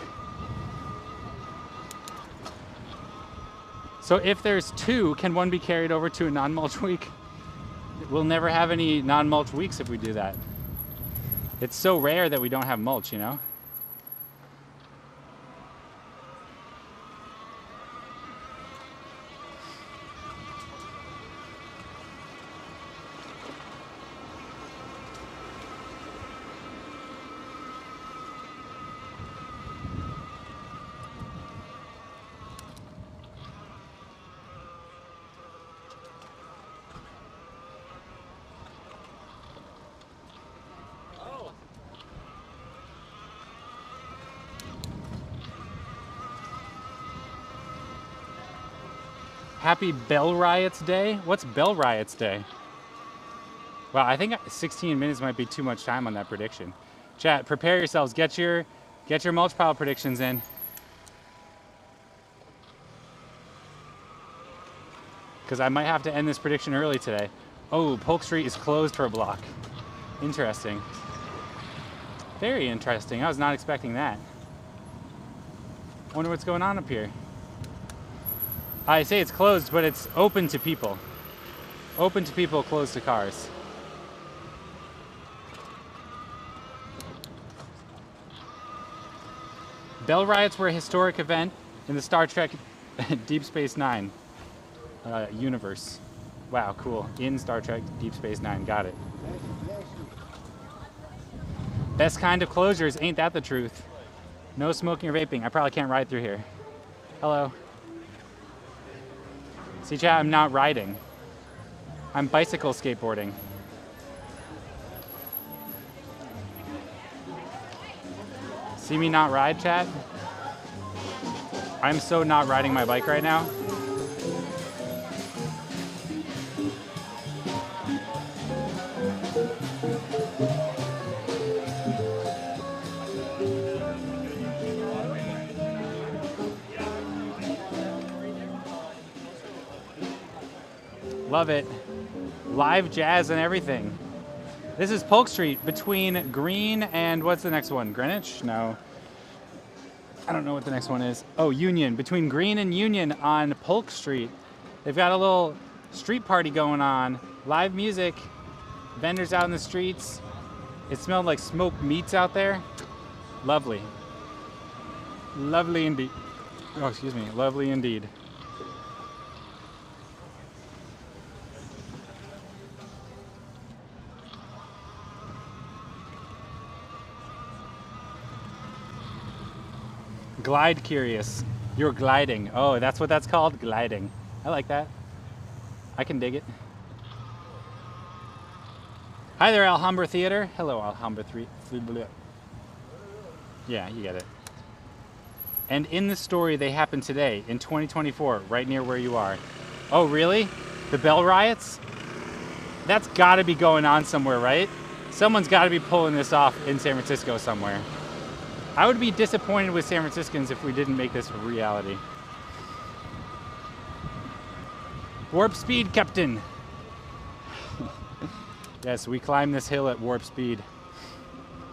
So if there's 2, can one be carried over to a non-mulch week? We'll never have any non-mulch weeks if we do that. It's so rare that we don't have mulch, you know? Happy Bell Riots Day? What's Bell Riots Day? Wow, I think 16 minutes might be too much time on that prediction. Chat, prepare yourselves. Get your mulch pile predictions in. Because I might have to end this prediction early today. Oh, Polk Street is closed for a block. Interesting. Very interesting. I was not expecting that. I wonder what's going on up here. I say it's closed, but it's open to people. Open to people, closed to cars. Bell riots were a historic event in the Star Trek Deep Space Nine universe. Wow, cool. In Star Trek Deep Space Nine, got it. Best kind of closures, ain't that the truth? No smoking or vaping. I probably can't ride through here. Hello. See, chat, I'm not riding. I'm bicycle skateboarding. See me not ride, chat? I'm so not riding my bike right now. Love it. Live jazz and everything. This is Polk Street between Green and what's the next one? Greenwich? No. I don't know what the next one is. Oh, Union. Between Green and Union on Polk Street. They've got a little street party going on. Live music. Vendors out in the streets. It smelled like smoked meats out there. Lovely. Lovely indeed. Oh, excuse me. Lovely indeed. Glide curious. You're gliding. Oh, that's what that's called? Gliding. I like that. I can dig it. Hi there, Alhambra Theater. Hello, Alhambra 3. Yeah, you get it. And in the story, they happen today, in 2024, right near where you are. Oh, really? The Bell Riots? That's gotta be going on somewhere, right? Someone's gotta be pulling this off in San Francisco somewhere. I would be disappointed with San Franciscans if we didn't make this a reality. Warp speed, Captain. Yes, we climb this hill at warp speed.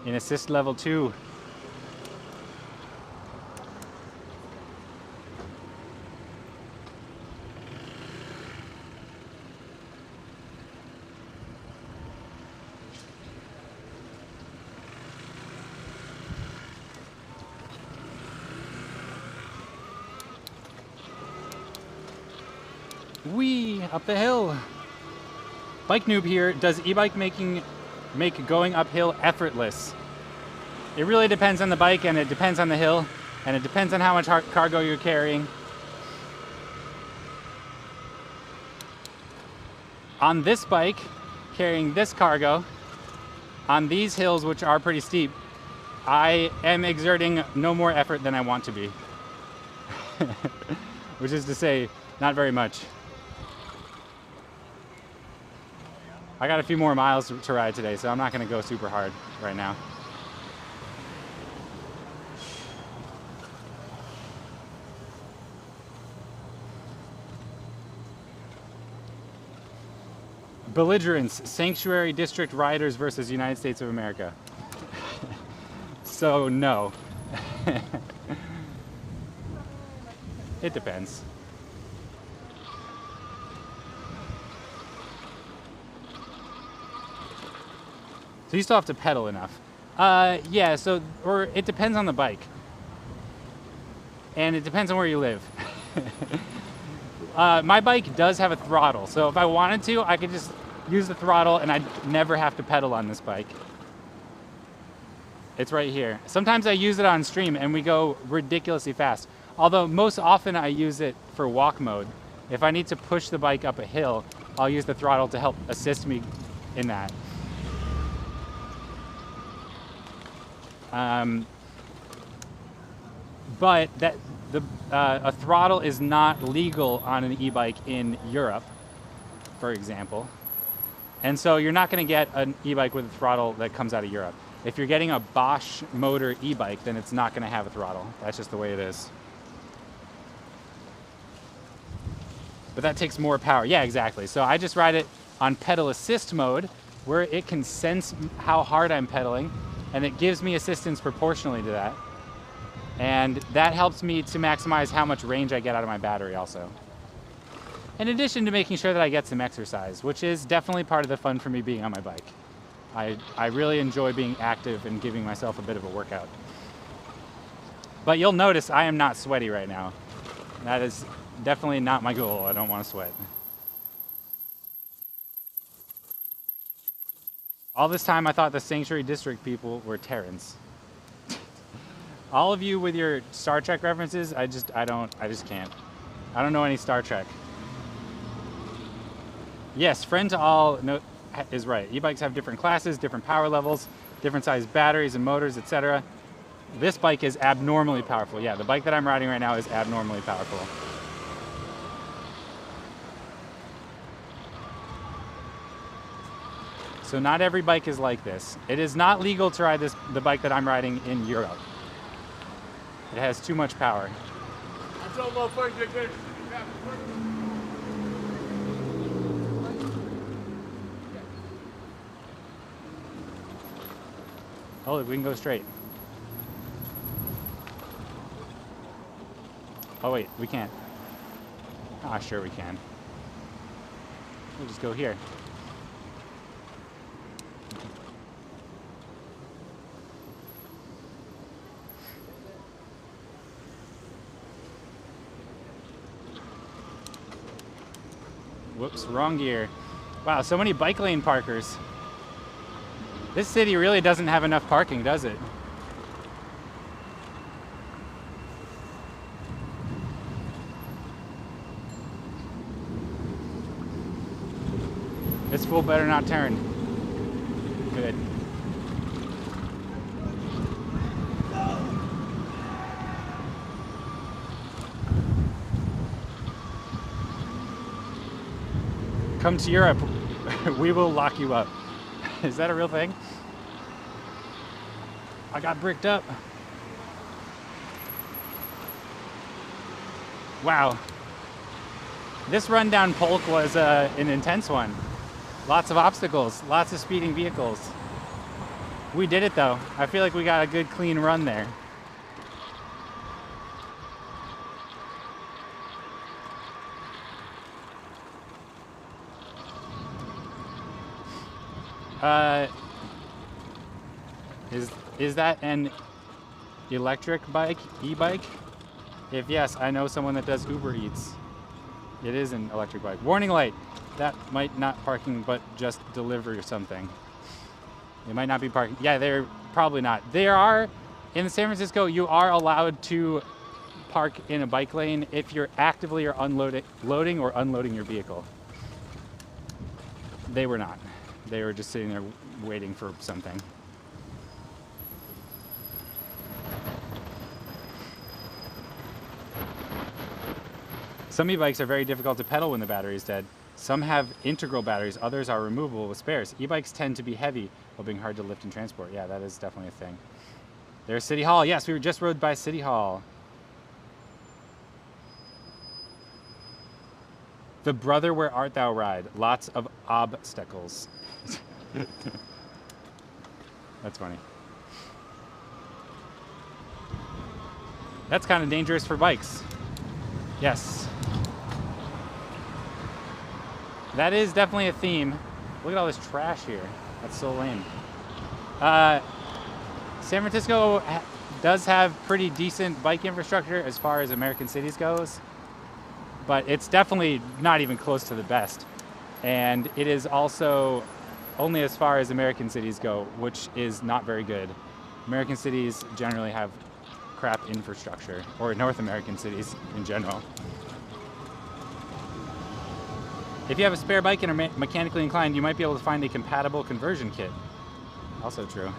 In assist level 2. Whee! Up the hill! Bike Noob here. Does e-bike make going uphill effortless? It really depends on the bike, and it depends on the hill, and it depends on how much cargo you're carrying. On this bike, carrying this cargo, on these hills, which are pretty steep, I am exerting no more effort than I want to be. Which is to say, not very much. I got a few more miles to ride today, so I'm not going to go super hard right now. Belligerence, Sanctuary District Riders versus United States of America. So, no. It depends. So you still have to pedal enough. Yeah, so, or it depends on the bike. And it depends on where you live. My bike does have a throttle, so if I wanted to, I could just use the throttle and I'd never have to pedal on this bike. It's right here. Sometimes I use it on stream and we go ridiculously fast. Although most often I use it for walk mode. If I need to push the bike up a hill, I'll use the throttle to help assist me in that. But a throttle is not legal on an e-bike in Europe, for example. And so you're not going to get an e-bike with a throttle that comes out of Europe. If you're getting a Bosch motor e-bike, then it's not going to have a throttle. That's just the way it is. But that takes more power. Yeah, exactly. So I just ride it on pedal assist mode, where it can sense how hard I'm pedaling, and it gives me assistance proportionally to that. And that helps me to maximize how much range I get out of my battery also. In addition to making sure that I get some exercise, which is definitely part of the fun for me being on my bike. I really enjoy being active and giving myself a bit of a workout. But you'll notice I am not sweaty right now. That is definitely not my goal. I don't want to sweat. All this time I thought the Sanctuary District people were Terrans. All of you with your Star Trek references, I just can't. I don't know any Star Trek. Yes, friend to all is right. E-bikes have different classes, different power levels, different size batteries and motors, etc. This bike is abnormally powerful. Yeah, the bike that I'm riding right now is abnormally powerful. So not every bike is like this. It is not legal to ride the bike that I'm riding in Europe. It has too much power. I told motherfuckers to get Oh, we can go straight. Oh wait, we can't. Ah, sure we can. We'll just go here. Whoops, wrong gear. Wow, so many bike lane parkers. This city really doesn't have enough parking, does it? This fool better not turn. Good. Come to Europe. We will lock you up. Is that a real thing? I got bricked up. Wow. This run down Polk was an intense one. Lots of obstacles, lots of speeding vehicles. We did it though. I feel like we got a good clean run there. Is that an electric bike, e-bike? If yes, I know someone that does Uber Eats. It is an electric bike. Warning light. That might not parking, but just delivery or something. It might not be parking. Yeah, they're probably not. There are, in San Francisco, you are allowed to park in a bike lane if you're actively or loading or unloading your vehicle. They were not. They were just sitting there waiting for something. Some e-bikes are very difficult to pedal when the battery is dead. Some have integral batteries, others are removable with spares. E-bikes tend to be heavy while being hard to lift and transport. Yeah, that is definitely a thing. There's City Hall. Yes, we were just rode by City Hall. The brother, where art thou ride? Lots of obstacles. That's funny. That's kind of dangerous for bikes. Yes. That is definitely a theme. Look at all this trash here. That's so lame. San Francisco does have pretty decent bike infrastructure as far as American cities goes, but it's definitely not even close to the best. And it is also only as far as American cities go, which is not very good. American cities generally have crap infrastructure, or North American cities in general. If you have a spare bike and are mechanically inclined, you might be able to find a compatible conversion kit. Also true.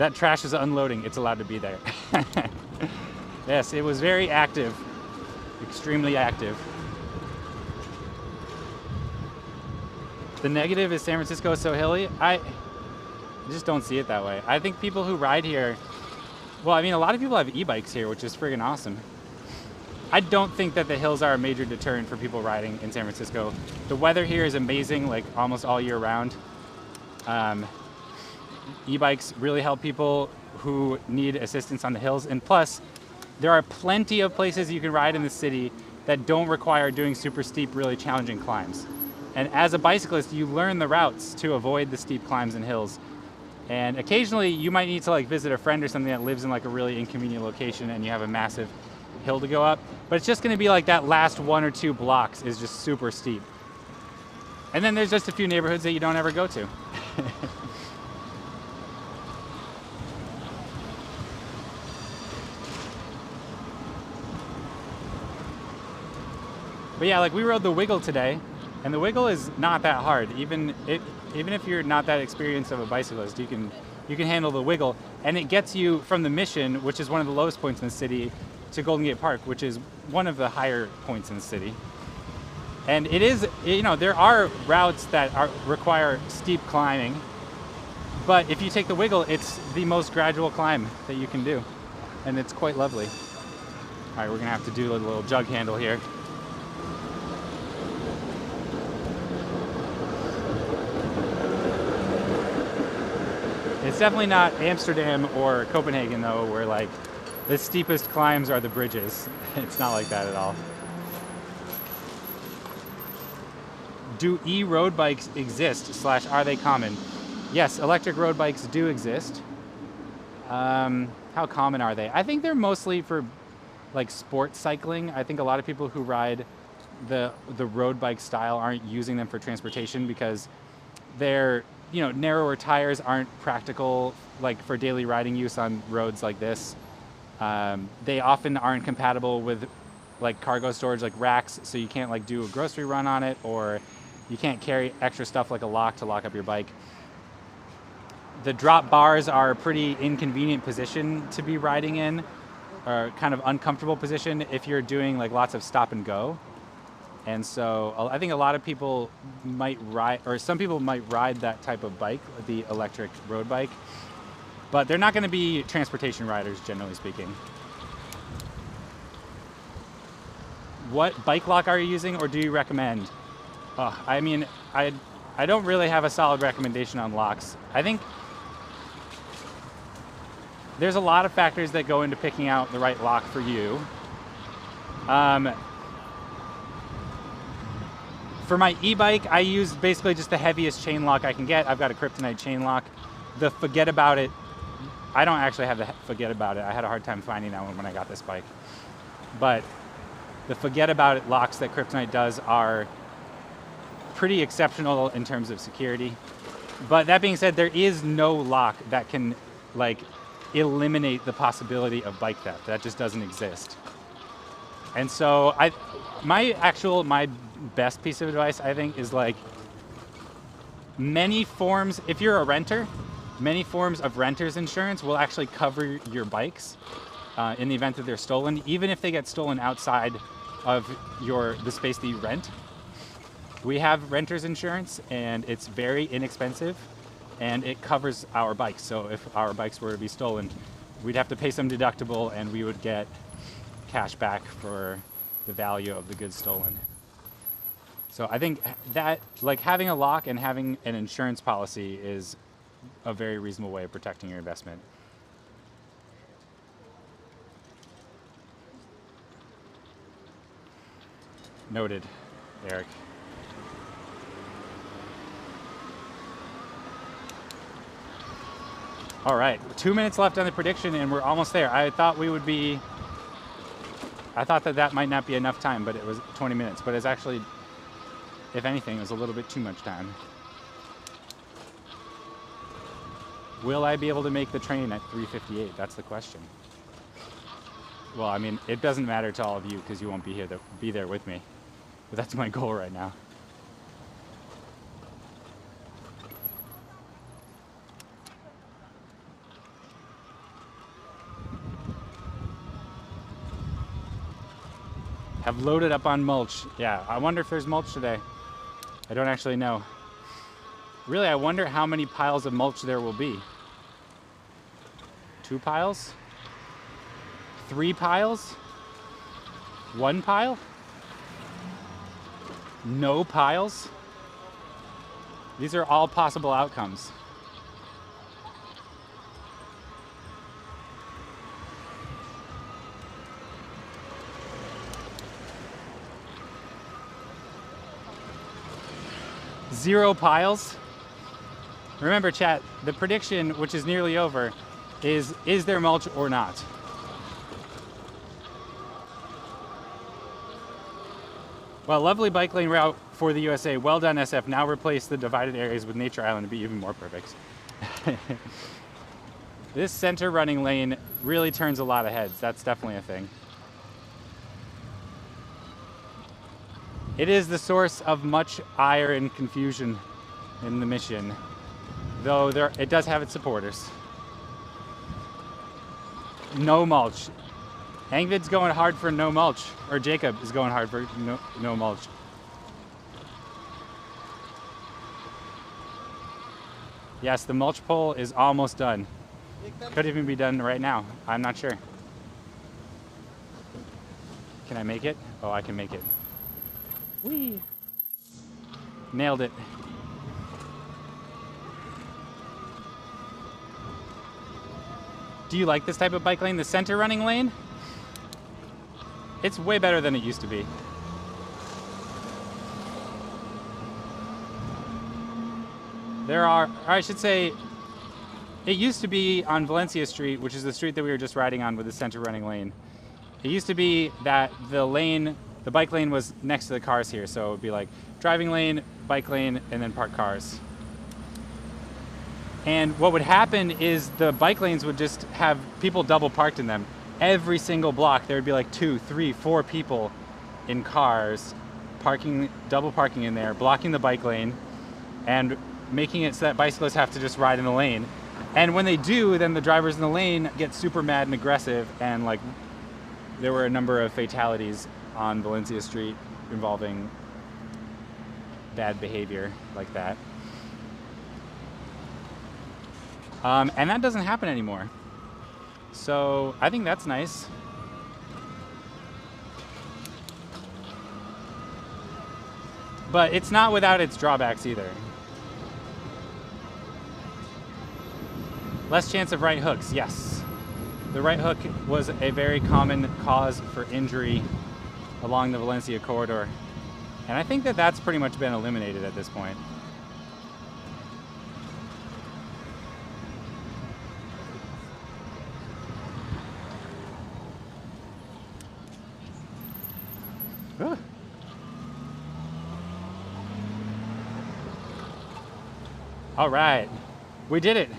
that trash is unloading. It's allowed to be there. Yes, it was very active, extremely active. The negative is San Francisco is so hilly. I just don't see it that way. I think people who ride here, well, I mean, a lot of people have e-bikes here, which is friggin' awesome. I don't think that the hills are a major deterrent for people riding in San Francisco. The weather here is amazing, like almost all year round. E-bikes really help people who need assistance on the hills, and plus, there are plenty of places you can ride in the city that don't require doing super steep, really challenging climbs. And as a bicyclist, you learn the routes to avoid the steep climbs and hills. And occasionally you might need to like visit a friend or something that lives in like a really inconvenient location and you have a massive hill to go up. But it's just gonna be like that last 1 or 2 blocks is just super steep. And then there's just a few neighborhoods that you don't ever go to. But yeah, like we rode the Wiggle today, and the Wiggle is not that hard. Even if you're not that experienced of a bicyclist, you can handle the Wiggle, and it gets you from the Mission, which is one of the lowest points in the city, to Golden Gate Park, which is one of the higher points in the city. And it is, you know, there are routes that require steep climbing, but if you take the Wiggle, it's the most gradual climb that you can do, and it's quite lovely. All right, we're gonna have to do a little jug handle here. It's definitely not Amsterdam or Copenhagen though, where like the steepest climbs are the bridges. It's not like that at all. Do e-road bikes exist / are they common? Yes, electric road bikes do exist. How common are they? I think they're mostly for like sport cycling. I think a lot of people who ride the road bike style aren't using them for transportation because they're, you know, narrower tires aren't practical like for daily riding use on roads like this. They often aren't compatible with like cargo storage like racks, so you can't like do a grocery run on it, or you can't carry extra stuff like a lock to lock up your bike. The drop bars are a pretty inconvenient position to be riding in, or kind of uncomfortable position if you're doing like lots of stop and go. And so I think a lot of people might ride, or some people might ride that type of bike, the electric road bike, but they're not going to be transportation riders, generally speaking. What bike lock are you using, or do you recommend? I mean, I don't really have a solid recommendation on locks. I think there's a lot of factors that go into picking out the right lock for you. For my e-bike, I use basically just the heaviest chain lock I can get. I've got a kryptonite chain lock. The Forget About It, I don't actually have the Forget About It. I had a hard time finding that one when I got this bike. But the Forget About It locks that Kryptonite does are pretty exceptional in terms of security. But that being said, there is no lock that can like eliminate the possibility of bike theft. That just doesn't exist. And so my best piece of advice, I think, is like many forms, if you're a renter, many forms of renter's insurance will actually cover your bikes in the event that they're stolen, even if they get stolen outside of the space that you rent. We have renter's insurance, and it's very inexpensive, and it covers our bikes. So if our bikes were to be stolen, we'd have to pay some deductible, and we would get cash back for the value of the goods stolen. So I think that like having a lock and having an insurance policy is a very reasonable way of protecting your investment. Noted, Eric. All right, 2 minutes left on the prediction and we're almost there. I thought that might not be enough time, but it was 20 minutes. But it's actually, if anything, it was a little bit too much time. Will I be able to make the train at 3:58? That's the question. Well, I mean, it doesn't matter to all of you because you won't be there with me. But that's my goal right now. have loaded up on mulch. Yeah, I wonder if there's mulch today. I don't actually know. Really, I wonder how many piles of mulch there will be. 2 piles? 3 piles? 1 pile? No piles? These are all possible outcomes. Zero piles? Remember, chat, the prediction, which is nearly over, is there mulch or not? Well, lovely bike lane route for the USA. Well done, SF. Now replace the divided areas with Nature Island to be even more perfect. This center running lane really turns a lot of heads. That's definitely a thing. It is the source of much ire and confusion in the mission, though it does have its supporters. No mulch. Angvid's going hard for no mulch, or Jacob is going hard for no mulch. Yes, the mulch pole is almost done. Could even be done right now. I'm not sure. Can I make it? Oh, I can make it. Whee! Nailed it. Do you like this type of bike lane? The center running lane? It's way better than it used to be. There are, or I should say, it used to be on Valencia Street, which is the street that we were just riding on with the center running lane. It used to be that the bike lane was next to the cars here, so it would be like driving lane, bike lane, and then parked cars. And what would happen is the bike lanes would just have people double parked in them. Every single block, there would be like 2, 3, 4 people in cars double parking in there, blocking the bike lane, and making it so that bicyclists have to just ride in the lane. And when they do, then the drivers in the lane get super mad and aggressive, and like there were a number of fatalities on Valencia Street involving bad behavior like that. And that doesn't happen anymore. So I think that's nice. But it's not without its drawbacks either. Less chance of right hooks, yes. The right hook was a very common cause for injury along the Valencia corridor. And I think that that's pretty much been eliminated at this point. Ooh. All right, we did it.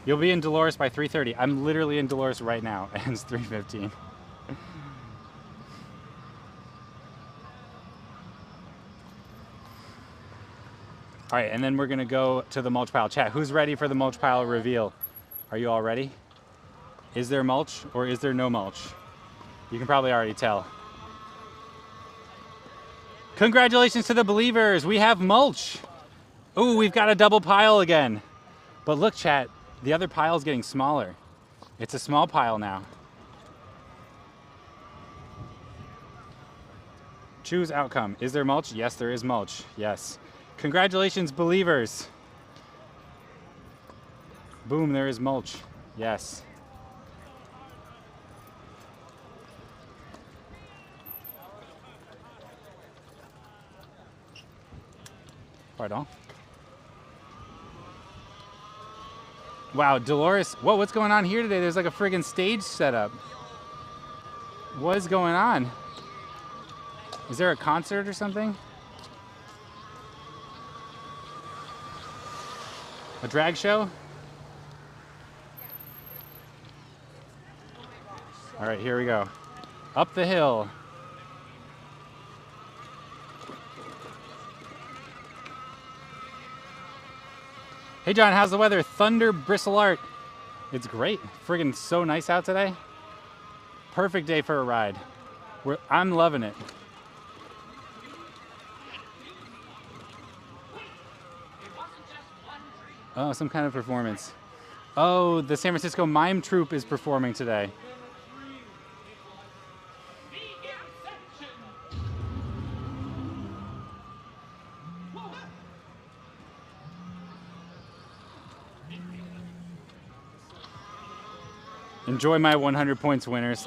You'll be in Dolores by 3:30. I'm literally in Dolores right now, and it's 3:15. All right, and then we're gonna go to the mulch pile. Chat, who's ready for the mulch pile reveal? Are you all ready? Is there mulch or is there no mulch? You can probably already tell. Congratulations to the believers, we have mulch. Ooh, we've got a double pile again. But look, chat, the other pile is getting smaller. It's a small pile now. Choose outcome. Is there mulch? Yes, there is mulch. Yes. Congratulations, believers. Boom, there is mulch. Yes. Pardon. Wow, Dolores. Whoa, what's going on here today? There's like a friggin' stage set up. What is going on? Is there a concert or something? A drag show? All right, here we go. Up the hill. Hey John, how's the weather? Thunder Bristle Art. It's great. Friggin' so nice out today. Perfect day for a ride. I'm loving it. Oh, some kind of performance. Oh, the San Francisco Mime Troupe is performing today. Enjoy my 100 points, winners.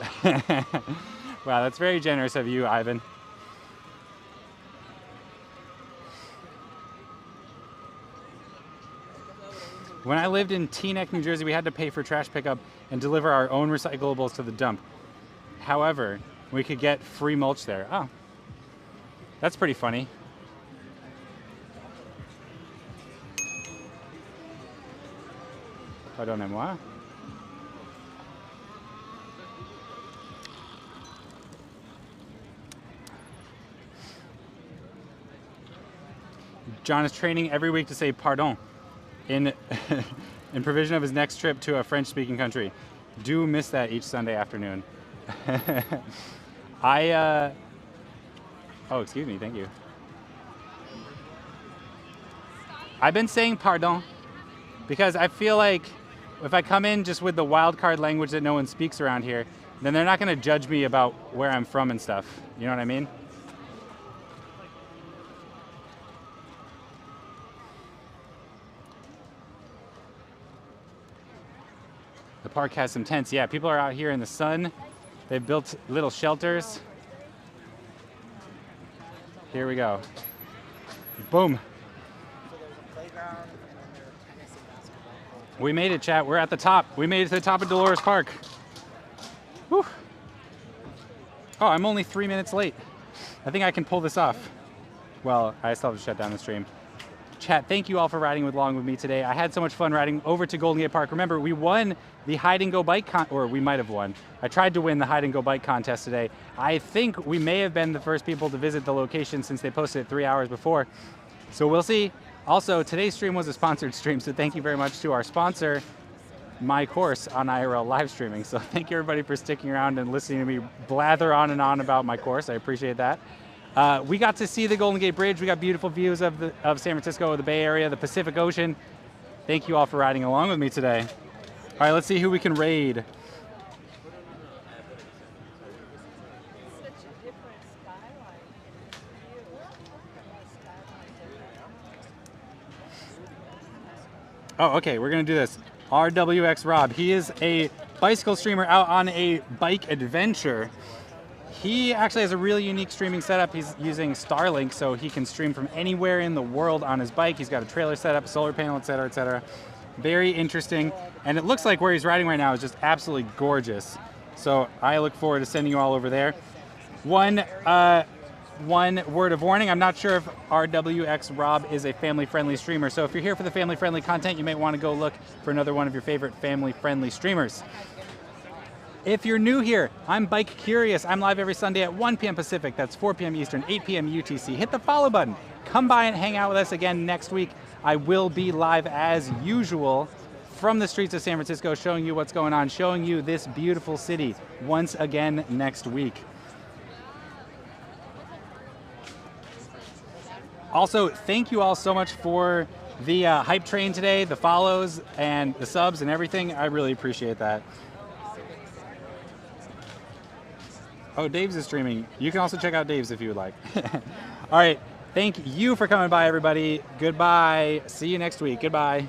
Wow, that's very generous of you, Ivan. When I lived in Teaneck, New Jersey, we had to pay for trash pickup and deliver our own recyclables to the dump. However, we could get free mulch there. Oh, that's pretty funny. Pardonnez-moi. John is training every week to say pardon in provision of his next trip to a French-speaking country. Do miss that each Sunday afternoon. Oh, excuse me, thank you. I've been saying pardon because I feel like if I come in just with the wild card language that no one speaks around here, then they're not going to judge me about where I'm from and stuff. You know what I mean? The park has some tents. Yeah, people are out here in the sun. They've built little shelters. Here we go. Boom. We made it, chat. We're at the top. We made it to the top of Dolores Park. Whew. Oh, I'm only 3 minutes late. I think I can pull this off. Well, I still have to shut down the stream. Chat, thank you all for riding along with me today. I had so much fun riding over to Golden Gate Park. Remember, we won the hide and go bike or we might have won. I tried to win the hide and go bike contest today. I think we may have been the first people to visit the location since they posted it 3 hours before. So we'll see. Also, today's stream was a sponsored stream, so thank you very much to our sponsor, my course on IRL live streaming. So thank you everybody for sticking around and listening to me blather on and on about my course. I appreciate that. We got to see the Golden Gate Bridge. We got beautiful views of San Francisco, the Bay Area, the Pacific Ocean. Thank you all for riding along with me today. All right, let's see who we can raid. Oh, okay, we're gonna do this. RWX Rob, he is a bicycle streamer out on a bike adventure. He actually has a really unique streaming setup. He's using Starlink, so he can stream from anywhere in the world on his bike. He's got a trailer set up, a solar panel, et cetera, et cetera. Very interesting. And it looks like where he's riding right now is just absolutely gorgeous. So I look forward to sending you all over there. One word of warning, I'm not sure if RWX Rob is a family-friendly streamer. So if you're here for the family-friendly content, you may want to go look for another one of your favorite family-friendly streamers. If you're new here, I'm Bike Curious. I'm live every Sunday at 1 p.m. Pacific. That's 4 p.m. Eastern, 8 p.m. UTC. Hit the follow button. Come by and hang out with us again next week. I will be live as usual from the streets of San Francisco, showing you what's going on, showing you this beautiful city once again next week. Also, thank you all so much for the hype train today, the follows and the subs and everything. I really appreciate that. Oh, Dave's is streaming. You can also check out Dave's if you would like. All right. Thank you for coming by, everybody. Goodbye. See you next week. Goodbye.